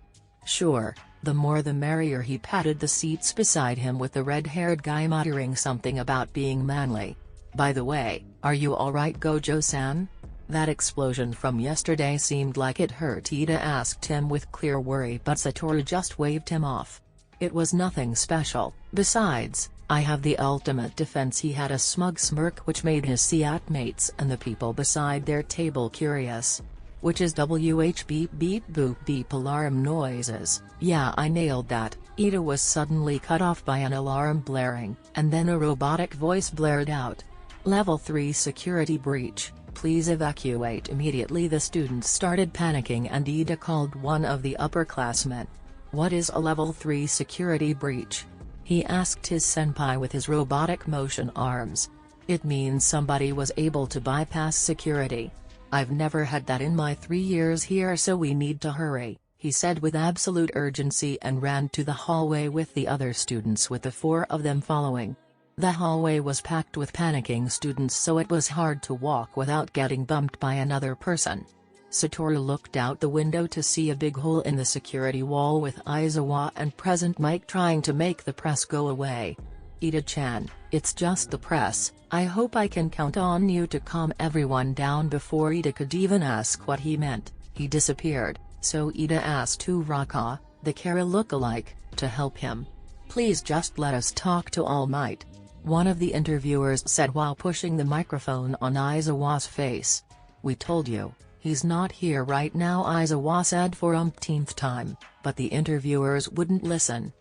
Speaker 1: Sure, the more the merrier. He patted the seats beside him with the red-haired guy muttering something about being manly. By the way, are you alright, Gojo-san? That explosion from yesterday seemed like it hurt, Ida asked him with clear worry, but Satoru just waved him off. It was nothing special. Besides, I have the ultimate defense. He had a smug smirk which made his SEAT mates and the people beside their table curious. Which is WH beep beep boop beep alarm noises. Yeah, I nailed that. Ida was suddenly cut off by an alarm blaring, and then a robotic voice blared out. Level 3 security breach, please evacuate immediately. The students started panicking and Ida called one of the upperclassmen. What is a level 3 security breach? He asked his senpai with his robotic motion arms. It means somebody was able to bypass security. I've never had that in my 3 years here, so we need to hurry, he said with absolute urgency and ran to the hallway with the other students, with the 4 of them following. The hallway was packed with panicking students, so it was hard to walk without getting bumped by another person. Satoru looked out the window to see a big hole in the security wall with Aizawa and Present Mike trying to make the press go away. Ida-chan, it's just the press. I hope I can count on you to calm everyone down. Before Ida could even ask what he meant, he disappeared, so Ida asked Uraka, the Kara look-alike, to help him. Please just let us talk to All Might, one of the interviewers said while pushing the microphone on Aizawa's face. We told you. He's not here right now, Aizawa said for umpteenth time, but the interviewers wouldn't listen.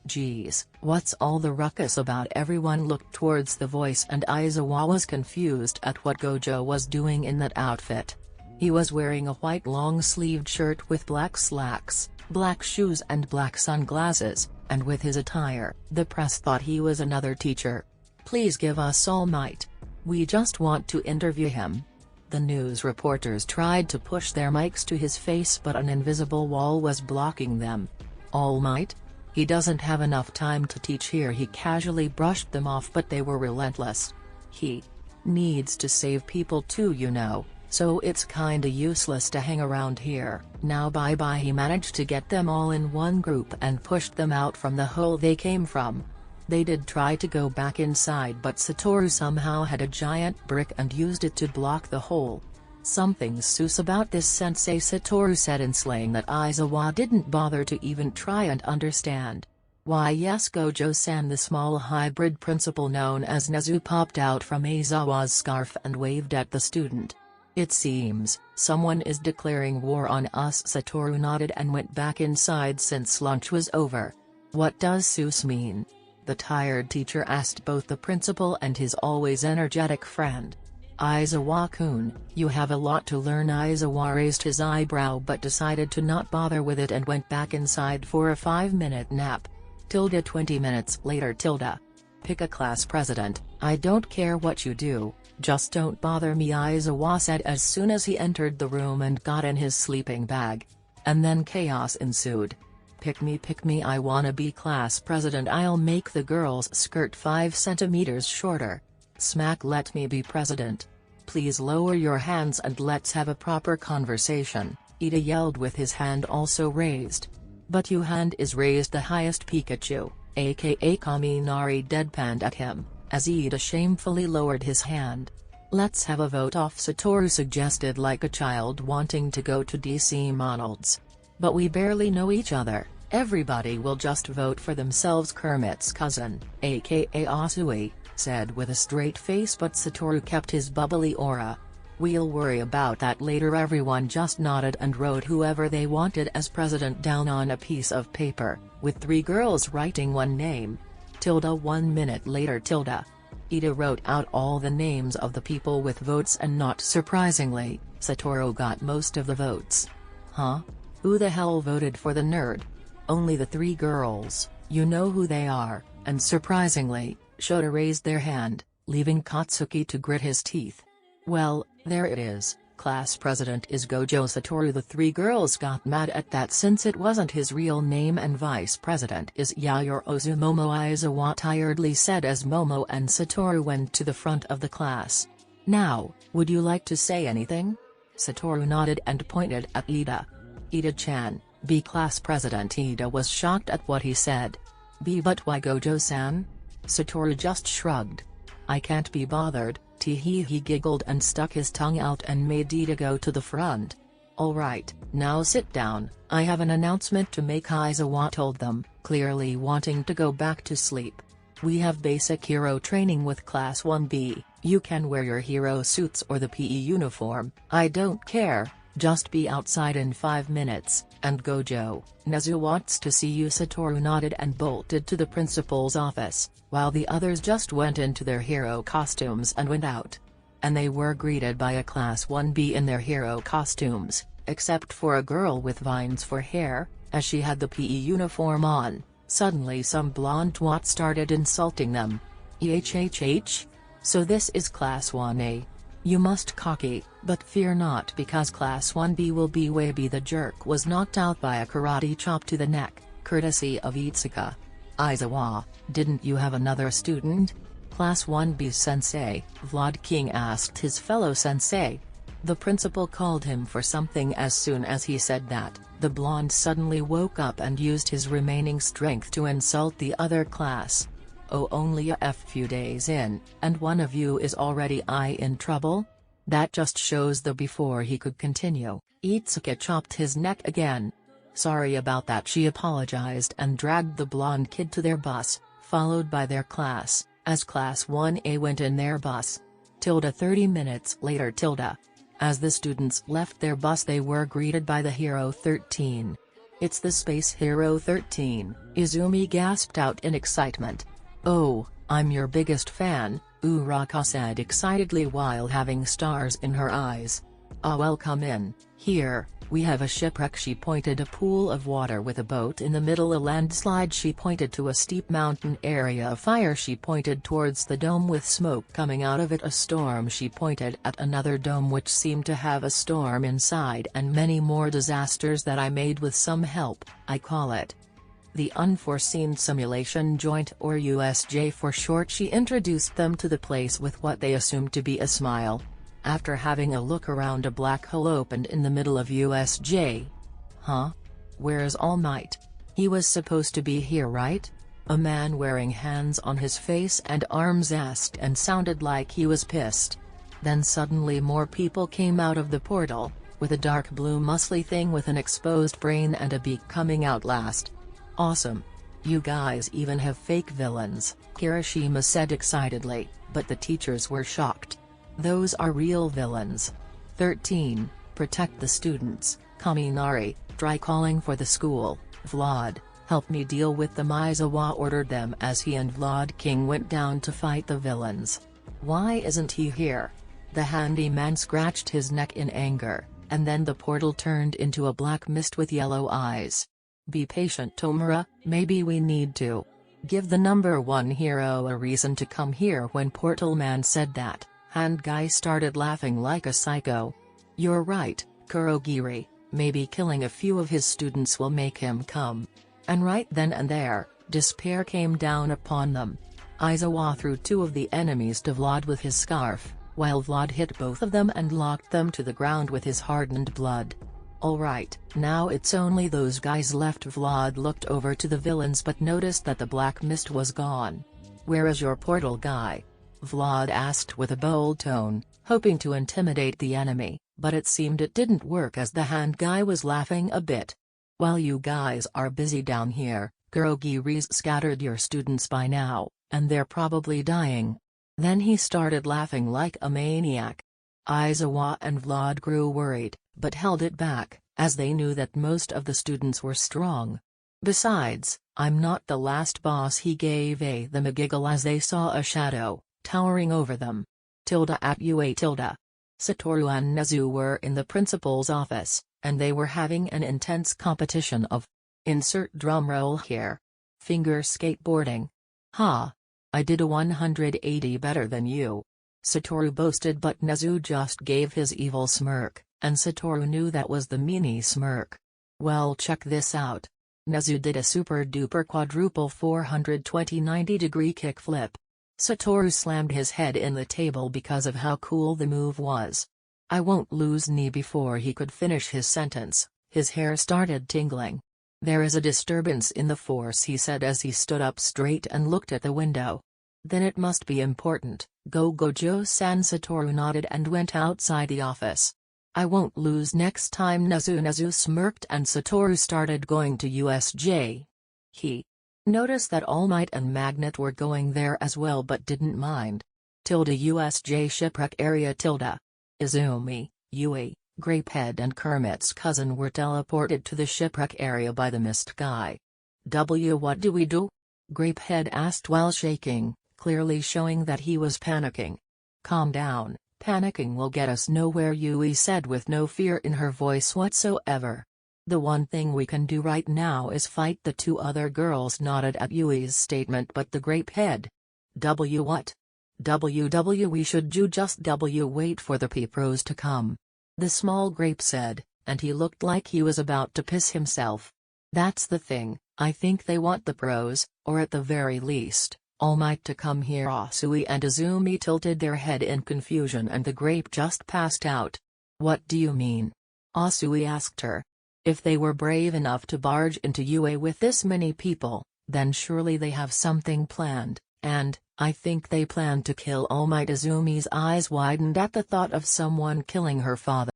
Speaker 1: Geez, what's all the ruckus about? Everyone looked towards the voice and Aizawa was confused at what Gojo was doing in that outfit. He was wearing a white long-sleeved shirt with black slacks, black shoes and black sunglasses, and with his attire, the press thought he was another teacher. Please give us All Might. We just want to interview him. The news reporters tried to push their mics to his face, but an invisible wall was blocking them. All Might? He doesn't have enough time to teach here. He casually brushed them off, but they were relentless. He needs to save people too, you know, so it's kinda useless to hang around here. Now bye bye. He managed to get them all in one group and pushed them out from the hole they came from. They did try to go back inside, but Satoru somehow had a giant brick and used it to block the hole. Something's sus about this sensei, Satoru said in slang that Aizawa didn't bother to even try and understand. Why yes, Gojo-san, the small hybrid principal known as Nezu popped out from Aizawa's scarf and waved at the student. It seems someone is declaring war on us. Satoru nodded and went back inside since lunch was over. What does Seuss mean? The tired teacher asked both the principal and his always energetic friend. Aizawa-kun, you have a lot to learn. Aizawa raised his eyebrow but decided to not bother with it and went back inside for a 5-minute nap. 20 minutes later. Pick a class president. I don't care what you do, just don't bother me, Aizawa said as soon as he entered the room and got in his sleeping bag. And then chaos ensued. Pick me, I wanna be class president. I'll make the girl's skirt 5 centimeters shorter. Smack, let me be president. Please lower your hands and let's have a proper conversation, Ida yelled with his hand also raised. But your hand is raised the highest. Pikachu, aka Kaminari, deadpanned at him, as Ida shamefully lowered his hand. Let's have a vote off, Satoru suggested like a child wanting to go to DC McDonald's. But we barely know each other, everybody will just vote for themselves, Kermit's cousin, aka Asui, said with a straight face, but Satoru kept his bubbly aura. We'll worry about that later. Everyone just nodded and wrote whoever they wanted as president down on a piece of paper, with 3 girls writing one name. 1 minute later. Ida wrote out all the names of the people with votes and not surprisingly, Satoru got most of the votes. Huh? Who the hell voted for the nerd? Only the 3 girls, you know who they are, and surprisingly, Shota raised their hand, leaving Katsuki to grit his teeth. Well, there it is, class president is Gojo Satoru. The 3 girls got mad at that since it wasn't his real name, and vice president is Yayorozu Momo, Aizawa tiredly said as Momo and Satoru went to the front of the class. Now, would you like to say anything? Satoru nodded and pointed at Ida. Ida-chan, be class president. Ida was shocked at what he said. But why Gojo-san? Satoru just shrugged. I can't be bothered. He giggled and stuck his tongue out and made Ida go to the front. Alright, now sit down, I have an announcement to make, Aizawa told them, clearly wanting to go back to sleep. We have basic hero training with Class 1B, you can wear your hero suits or the PE uniform, I don't care, just be outside in 5 minutes, and Gojo, Nezu wants to see you. Satoru nodded and bolted to the principal's office, while the others just went into their hero costumes and went out. And they were greeted by a Class 1B in their hero costumes, except for a girl with vines for hair, as she had the PE uniform on. Suddenly some blonde twat started insulting them. EHHH? So this is Class 1A. You must cocky, but fear not, because Class 1B will be Waby. The jerk was knocked out by a karate chop to the neck, courtesy of Itsuka. Aizawa, didn't you have another student? Class 1B's sensei, Vlad King asked his fellow sensei. The principal called him for something. As soon as he said that, the blonde suddenly woke up and used his remaining strength to insult the other class. Oh, only a few days in, and one of you is already in trouble? That just shows the. Before he could continue, Itsuka chopped his neck again. Sorry about that, she apologized and dragged the blonde kid to their bus, followed by their class, as Class 1A went in their bus. 30 minutes later. As the students left their bus, they were greeted by the Hero 13. It's the Space Hero 13, Izumi gasped out in excitement. Oh, I'm your biggest fan, Uraka said excitedly while having stars in her eyes. Ah, well, come in. Here, we have a shipwreck. She pointed a pool of water with a boat in the middle, a landslide. She pointed to a steep mountain area, a fire. She pointed towards the dome with smoke coming out of it, a storm. She pointed at another dome which seemed to have a storm inside, and many more disasters that I made with some help. I call it the Unforeseen Simulation Joint, or USJ for short. She introduced them to the place with what they assumed to be a smile. After having a look around, a black hole opened in the middle of USJ. Huh? Where's All Might? He was supposed to be here, right? A man wearing hands on his face and arms asked, and sounded like he was pissed. Then suddenly more people came out of the portal, with a dark blue muscly thing with an exposed brain and a beak coming out last. Awesome. You guys even have fake villains, Kirishima said excitedly, but the teachers were shocked. Those are real villains. 13. Protect the students, Kaminari, try calling for the school, Vlad. Help me deal with them, Izuku ordered them as he and Vlad King went down to fight the villains. Why isn't he here? The handyman scratched his neck in anger, and then the portal turned into a black mist with yellow eyes. Be patient, Tomura, maybe we need to give the #1 hero a reason to come here. When Portal Man said that, Hand Guy started laughing like a psycho. You're right, Kurogiri, maybe killing a few of his students will make him come. And right then and there, despair came down upon them. Izuku threw 2 of the enemies to Vlad with his scarf, while Vlad hit both of them and locked them to the ground with his hardened blood. Alright, now it's only those guys left. Vlad looked over to the villains but noticed that the black mist was gone. Where is your portal guy? Vlad asked with a bold tone, hoping to intimidate the enemy, but it seemed it didn't work as the hand guy was laughing a bit. While you guys are busy down here, Kurogiri's scattered your students by now, and they're probably dying. Then he started laughing like a maniac. Izuku and Vlad grew worried, but held it back, as they knew that most of the students were strong. Besides, I'm not the last boss. He gave them a giggle as they saw a shadow towering over them. At UA. Satoru and Nezu were in the principal's office, and they were having an intense competition of insert drum roll here. Finger skateboarding. Ha! I did a 180 better than you. Satoru boasted, but Nezu just gave his evil smirk, and Satoru knew that was the meanie smirk. Well, check this out. Nezu did a super duper quadruple 420 90-degree kickflip. Satoru slammed his head in the table because of how cool the move was. I won't lose knee. Before he could finish his sentence, his hair started tingling. There is a disturbance in the force, he said as he stood up straight and looked at the window. Then it must be important. Go Gojo-san. Satoru nodded and went outside the office. I won't lose next time. Nezu smirked and Satoru started going to USJ. He noticed that All Might and Magnet were going there as well but didn't mind. USJ shipwreck area. Izumi, Yui, Grapehead and Kermit's cousin were teleported to the shipwreck area by the mist guy. What do we do? Grapehead asked while shaking, clearly showing that he was panicking. Calm down, panicking will get us nowhere, Yui said with no fear in her voice whatsoever. The one thing we can do right now is fight the 2 other girls. Nodded at Yui's statement, but the Grapehead. What? We should do just wait for the P-pros to come. The small grape said, and he looked like he was about to piss himself. That's the thing, I think they want the pros, or at the very least, All Might to come here. Asui and Izumi tilted their head in confusion and the grape just passed out. What do you mean? Asui asked her. If they were brave enough to barge into UA with this many people, then surely they have something planned, and I think they plan to kill All Might. Izumi's eyes widened at the thought of someone killing her father.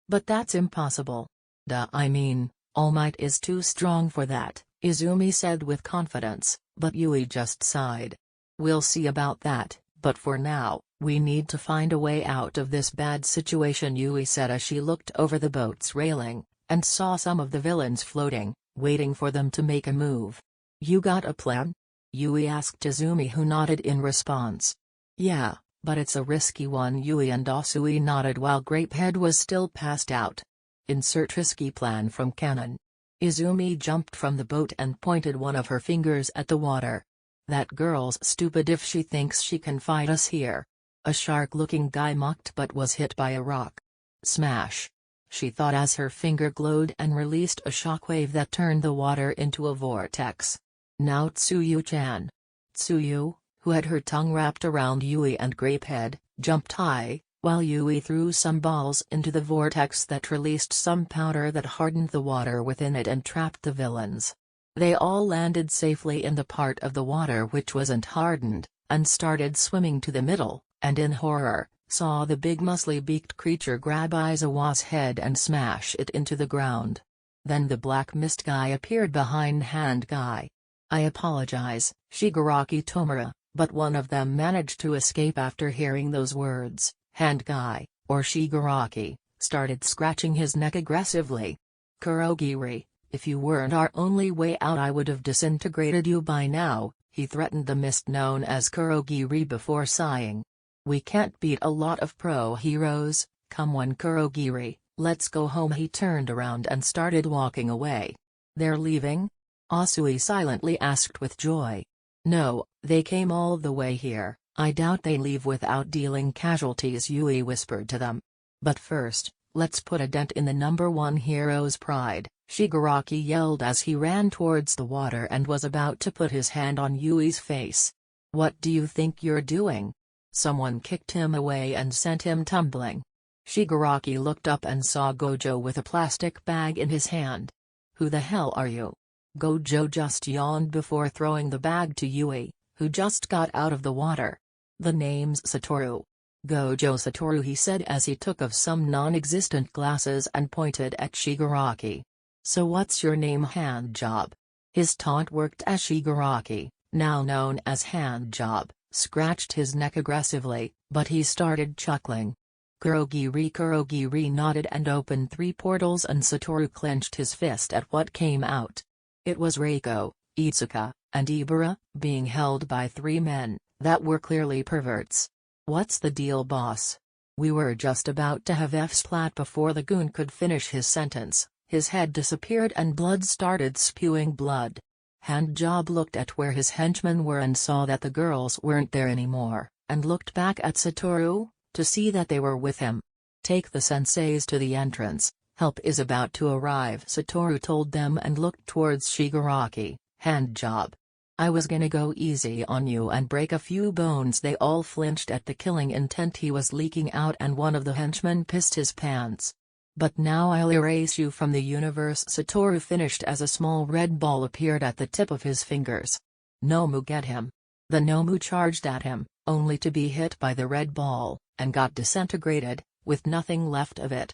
Speaker 1: But that's impossible. I mean, All Might is too strong for that, Izumi said with confidence, but Yui just sighed. We'll see about that, but for now, we need to find a way out of this bad situation, Yui said as she looked over the boat's railing, and saw some of the villains floating, waiting for them to make a move. You got a plan? Yui asked Izumi, who nodded in response. Yeah, but it's a risky one. Yui and Asui nodded while Grapehead was still passed out. Insert risky plan from canon. Izumi jumped from the boat and pointed one of her fingers at the water. That girl's stupid if she thinks she can fight us here. A shark-looking guy mocked but was hit by a rock. Smash! She thought as her finger glowed and released a shockwave that turned the water into a vortex. Now Tsuyu-chan. Tsuyu, who had her tongue wrapped around Yui and Grapehead, jumped high, while Yui threw some balls into the vortex that released some powder that hardened the water within it and trapped the villains. They all landed safely in the part of the water which wasn't hardened, and started swimming to the middle, and in horror, saw the big muscly-beaked creature grab Izuku's head and smash it into the ground. Then the black mist guy appeared behind Hand Guy. I apologize, Shigaraki Tomura, but one of them managed to escape after hearing those words. Hand Guy, or Shigaraki, started scratching his neck aggressively. Kurogiri, If you weren't our only way out, I would have disintegrated you by now, he threatened the mist known as Kurogiri before sighing. We can't beat a lot of pro heroes, come on Kurogiri, let's go home. He turned around and started walking away. They're leaving? Asui silently asked with joy. No, they came all the way here, I doubt they leave without dealing casualties, Yui whispered to them. But first, let's put a dent in the number one hero's pride, Shigaraki yelled as he ran towards the water and was about to put his hand on Yui's face. What do you think you're doing? Someone kicked him away and sent him tumbling. Shigaraki looked up and saw Gojo with a plastic bag in his hand. Who the hell are you? Gojo just yawned before throwing the bag to Yui, who just got out of the water. The name's Satoru. Gojo Satoru, he said as he took of some non-existent glasses and pointed at Shigaraki. So what's your name, Handjob? His taunt worked as Shigaraki, now known as Handjob, scratched his neck aggressively, but he started chuckling. Kurogiri nodded and opened 3 portals, and Satoru clenched his fist at what came out. It was Reiko, Izuku, and Ibara, being held by 3 men, that were clearly perverts. What's the deal, boss? We were just about to have F-splat before the goon could finish his sentence. His head disappeared and blood started spewing blood. Handjob looked at where his henchmen were and saw that the girls weren't there anymore, and looked back at Satoru, to see that they were with him. Take the senseis to the entrance, help is about to arrive, Satoru told them and looked towards Shigaraki. Handjob. I was gonna go easy on you and break a few bones. They all flinched at the killing intent he was leaking out, and one of the henchmen pissed his pants. But now I'll erase you from the universe, Satoru finished as a small red ball appeared at the tip of his fingers. Nomu, get him. The Nomu charged at him, only to be hit by the red ball, and got disintegrated, with nothing left of it.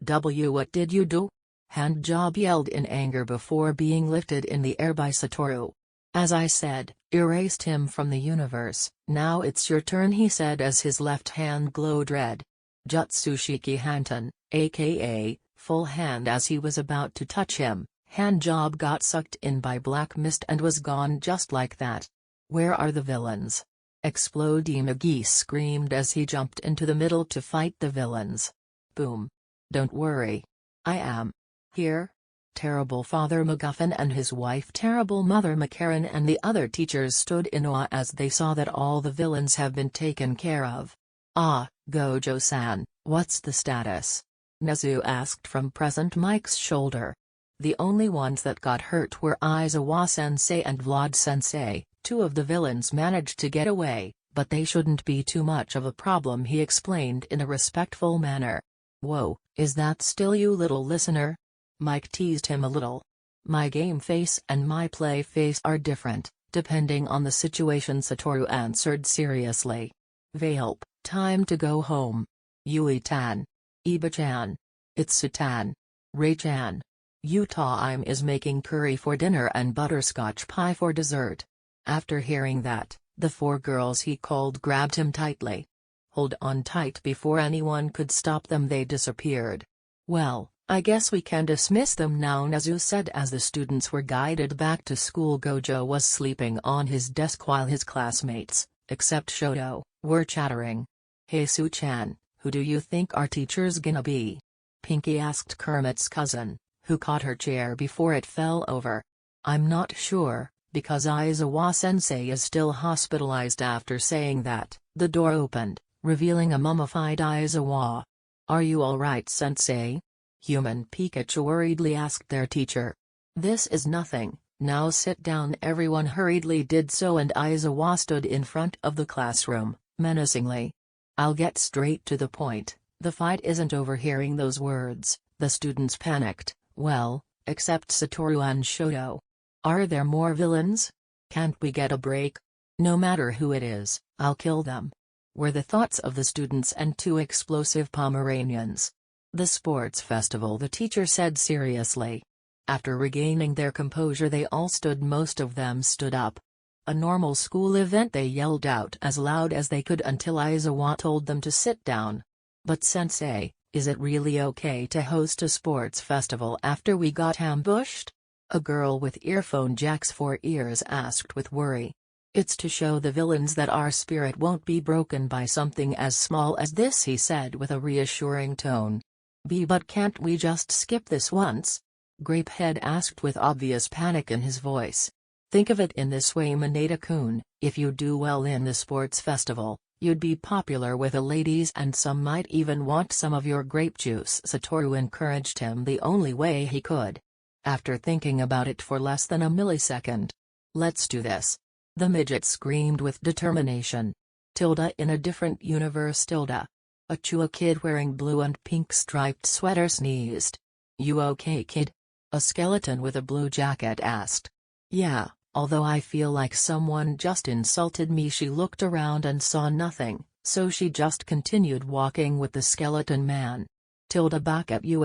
Speaker 1: What did you do? Handjob yelled in anger before being lifted in the air by Satoru. As I said, erased him from the universe. Now it's your turn, he said as his left hand glowed red. Jutsushiki Hanten, aka, full hand. As he was about to touch him, Handjob got sucked in by black mist and was gone just like that. Where are the villains? Explode, Imagi screamed as he jumped into the middle to fight the villains. Boom. Don't worry. I am here. Terrible Father MacGuffin and his wife Terrible Mother McCarran and the other teachers stood in awe as they saw that all the villains have been taken care of. Ah, Gojo-san, what's the status? Nezu asked from Present Mike's shoulder. The only ones that got hurt were Aizawa-sensei and Vlad-sensei. 2 of the villains managed to get away, but they shouldn't be too much of a problem, he explained in a respectful manner. Whoa, is that still you, little listener? Mike teased him a little. My game face and my play face are different, depending on the situation, Satoru answered seriously. Vahelp, time to go home. Yui-tan. Iba-chan. Itsu-tan. Rei-chan. Utah is making curry for dinner and butterscotch pie for dessert. After hearing that, the 4 girls he called grabbed him tightly. Hold on tight. Before anyone could stop them, they disappeared. Well, I guess we can dismiss them now, Nezu said as the students were guided back to school. Gojo was sleeping on his desk while his classmates, except Shoto, were chattering. Hey Su-chan, who do you think our teacher's gonna be? Pinky asked Kermit's cousin, who caught her chair before it fell over. I'm not sure, because Aizawa-sensei is still hospitalized. After saying that, the door opened, revealing a mummified Aizawa. Are you alright, sensei? Human Pikachu worriedly asked their teacher. This is nothing, now sit down. Everyone hurriedly did so, and Aizawa stood in front of the classroom, menacingly. I'll get straight to the point, the fight isn't over. Hearing those words, the students panicked, well, except Satoru and Shoto. Are there more villains? Can't we get a break? No matter who it is, I'll kill them, were the thoughts of the students and 2 explosive Pomeranians. The sports festival, the teacher said seriously. After regaining their composure, they all stood. Most of them stood up. A normal school event, they yelled out as loud as they could until Aizawa told them to sit down. But sensei, is it really okay to host a sports festival after we got ambushed? A girl with earphone jacks for ears asked with worry. It's to show the villains that our spirit won't be broken by something as small as this, he said with a reassuring tone. But can't we just skip this once? Grapehead asked with obvious panic in his voice. Think of it in this way, Mineta-kun, if you do well in the sports festival, you'd be popular with the ladies and some might even want some of your grape juice. Satoru encouraged him the only way he could. After thinking about it for less than a millisecond. Let's do this. The midget screamed with determination. In a different universe. A Chua kid wearing blue and pink striped sweater sneezed. You okay, kid? A skeleton with a blue jacket asked. Yeah, although I feel like someone just insulted me. She looked around and saw nothing, so she just continued walking with the skeleton man. Back at you.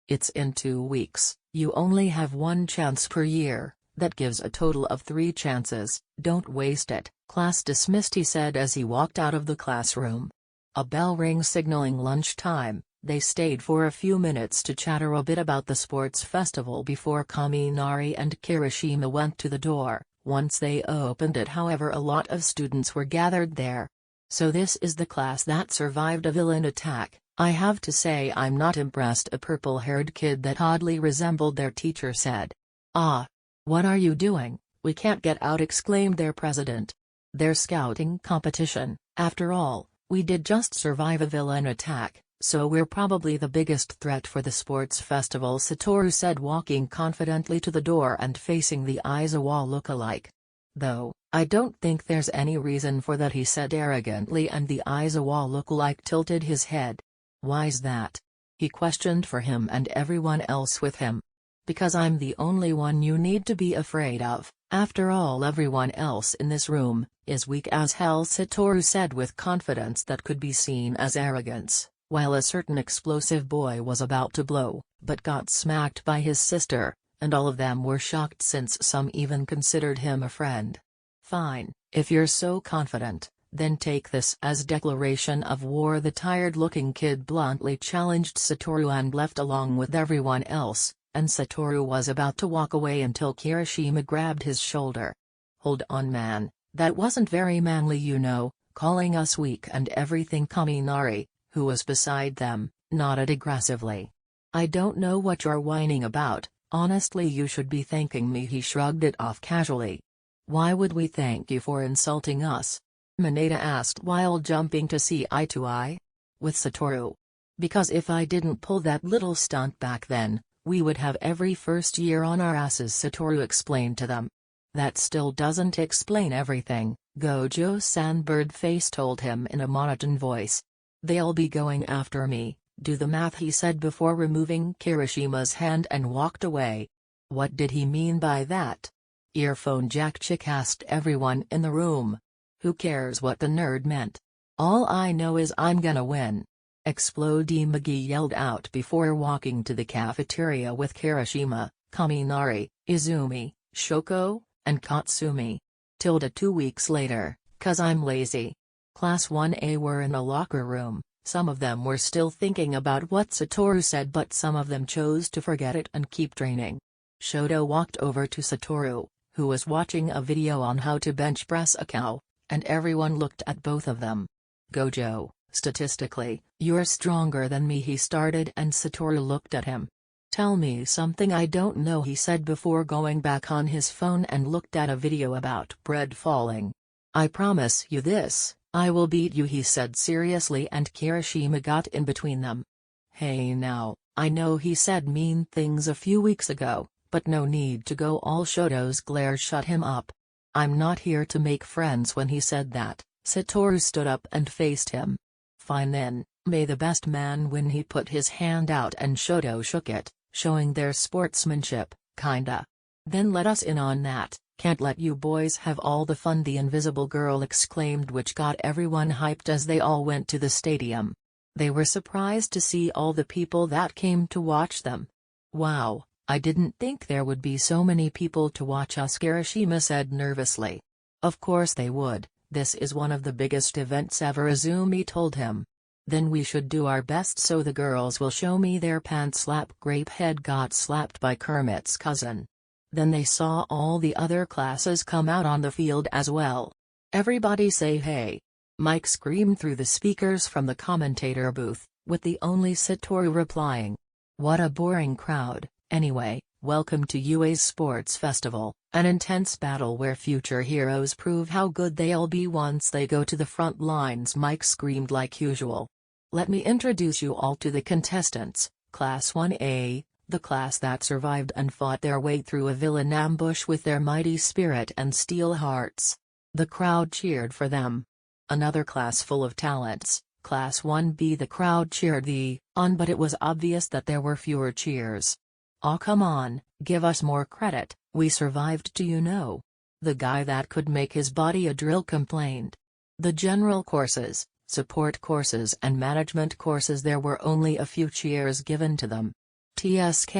Speaker 1: It's in 2 weeks, you only have 1 chance per year. That gives a total of 3 chances, don't waste it. Class dismissed, he said as he walked out of the classroom. A bell rang signaling lunchtime. They stayed for a few minutes to chatter a bit about the sports festival before Kaminari and Kirishima went to the door. Once they opened it, however, a lot of students were gathered there. So this is the class that survived a villain attack. I have to say I'm not impressed, a purple-haired kid that oddly resembled their teacher said. Ah. What are you doing? We can't get out, exclaimed their president. Their scouting competition, after all, we did just survive a villain attack, so we're probably the biggest threat for the sports festival, Satoru said, walking confidently to the door and facing the Izuku look-alike. Though, I don't think there's any reason for that, he said arrogantly, and the Izuku look-alike tilted his head. Why's that? He questioned for him and everyone else with him. Because I'm the only one you need to be afraid of. After all, everyone else in this room is weak as hell, Satoru said with confidence that could be seen as arrogance, while a certain explosive boy was about to blow, but got smacked by his sister, and all of them were shocked since some even considered him a friend. Fine, if you're so confident, then take this as declaration of war, the tired-looking kid bluntly challenged Satoru and left along with everyone else. And Satoru was about to walk away until Kirishima grabbed his shoulder. Hold on, man, that wasn't very manly, you know, calling us weak and everything. Kaminari, who was beside them, nodded aggressively. I don't know what you're whining about, honestly you should be thanking me, he shrugged it off casually. Why would we thank you for insulting us? Mineta asked while jumping to see eye to eye with Satoru. Because if I didn't pull that little stunt back then, we would have every first year on our asses, Satoru explained to them. That still doesn't explain everything, Gojo-san Birdface told him in a monotone voice. They'll be going after me, do the math, he said before removing Kirishima's hand and walked away. What did he mean by that? Earphone Jack Chick asked everyone in the room. Who cares what the nerd meant? All I know is I'm gonna win. Explodey McGee yelled out before walking to the cafeteria with Kirishima, Kaminari, Izumi, Shoko, and Katsumi. 2 weeks later, 'cause I'm lazy. Class 1A were in a locker room, some of them were still thinking about what Satoru said, but some of them chose to forget it and keep training. Shoto walked over to Satoru, who was watching a video on how to bench press a cow, and everyone looked at both of them. Gojo. Statistically, you're stronger than me, he started, and Satoru looked at him. Tell me something I don't know, he said before going back on his phone and looked at a video about bread falling. I promise you this, I will beat you, he said seriously, and Kirishima got in between them. Hey now, I know he said mean things a few weeks ago, but no need to go all. Shoto's glare shut him up. I'm not here to make friends. When he said that, Satoru stood up and faced him. Fine then, may the best man win. He put his hand out and Shoto shook it, showing their sportsmanship, kinda. Then let us in on that, can't let you boys have all the fun, the invisible girl exclaimed, which got everyone hyped as they all went to the stadium. They were surprised to see all the people that came to watch them. Wow, I didn't think there would be so many people to watch us, Kirishima said nervously. Of course they would. This is one of the biggest events ever, Izumi told him. Then we should do our best so the girls will show me their pants. Slap. Grapehead got slapped by Kermit's cousin. Then they saw all the other classes come out on the field as well. Everybody say hey. Mike screamed through the speakers from the commentator booth, with the only Satoru replying. What a boring crowd. Anyway, welcome to UA's Sports Festival, an intense battle where future heroes prove how good they'll be once they go to the front lines. Mike screamed like usual. Let me introduce you all to the contestants. Class 1A, the class that survived and fought their way through a villain ambush with their mighty spirit and steel hearts. The crowd cheered for them. Another class full of talents, Class 1B. The crowd cheered on, but it was obvious that there were fewer cheers. Aw, come on, give us more credit, we survived, do you know? The guy that could make his body a drill complained. The general courses, support courses and management courses, there were only a few cheers given to them. TSK,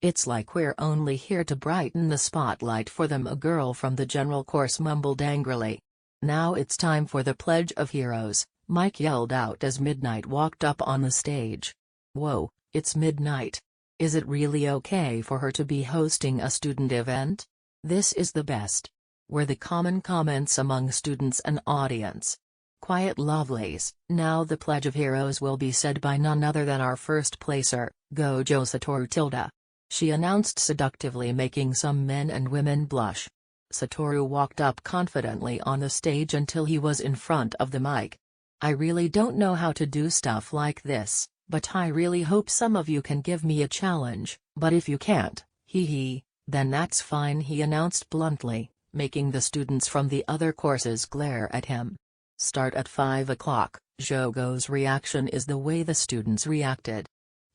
Speaker 1: it's like we're only here to brighten the spotlight for them, a girl from the general course mumbled angrily. Now it's time for the Pledge of Heroes, Mike yelled out as Midnight walked up on the stage. Whoa, it's Midnight. Is it really okay for her to be hosting a student event? This is the best. Were the common comments among students and audience. Quiet lovelies. Now the Pledge of Heroes will be said by none other than our first placer, Gojou Satoru . She announced seductively, making some men and women blush. Satoru walked up confidently on the stage until he was in front of the mic. I really don't know how to do stuff like this, but I really hope some of you can give me a challenge, but if you can't, then that's fine, he announced bluntly, making the students from the other courses glare at him. Start at 5 o'clock, Jogo's reaction is the way the students reacted.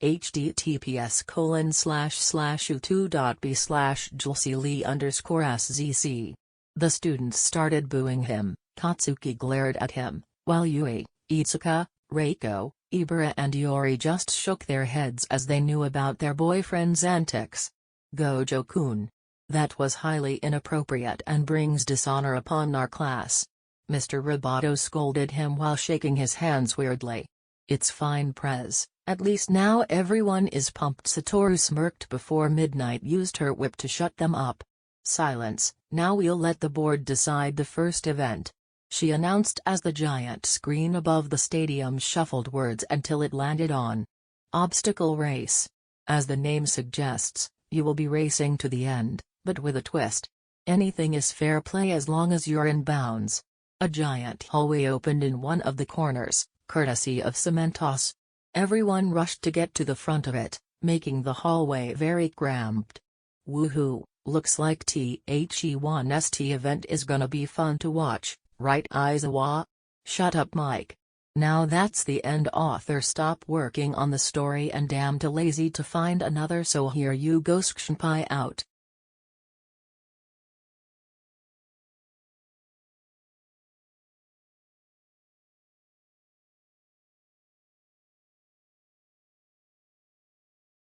Speaker 1: https://u2.b/julcili_szc. The students started booing him. Katsuki glared at him, while Yui, Itsuka, Reiko, Ibara and Yori just shook their heads as they knew about their boyfriend's antics. Gojo-kun. That was highly inappropriate and brings dishonor upon our class. Mr. Roboto scolded him while shaking his hands weirdly. It's fine, Prez, at least now everyone is pumped. Satoru smirked before Midnight used her whip to shut them up. Silence, now we'll let the board decide the first event, she announced as the giant screen above the stadium shuffled words until it landed on Obstacle Race. As the name suggests, you will be racing to the end, but with a twist. Anything is fair play as long as you're in bounds. A giant hallway opened in one of the corners, courtesy of Cementos. Everyone rushed to get to the front of it, making the hallway very cramped. Woohoo, looks like THE1ST event is gonna be fun to watch, right Aizawa? Shut up, Mike. Now that's the end. Author, stop working on the story and damn too lazy to find another, so here you go. Skshnpai out.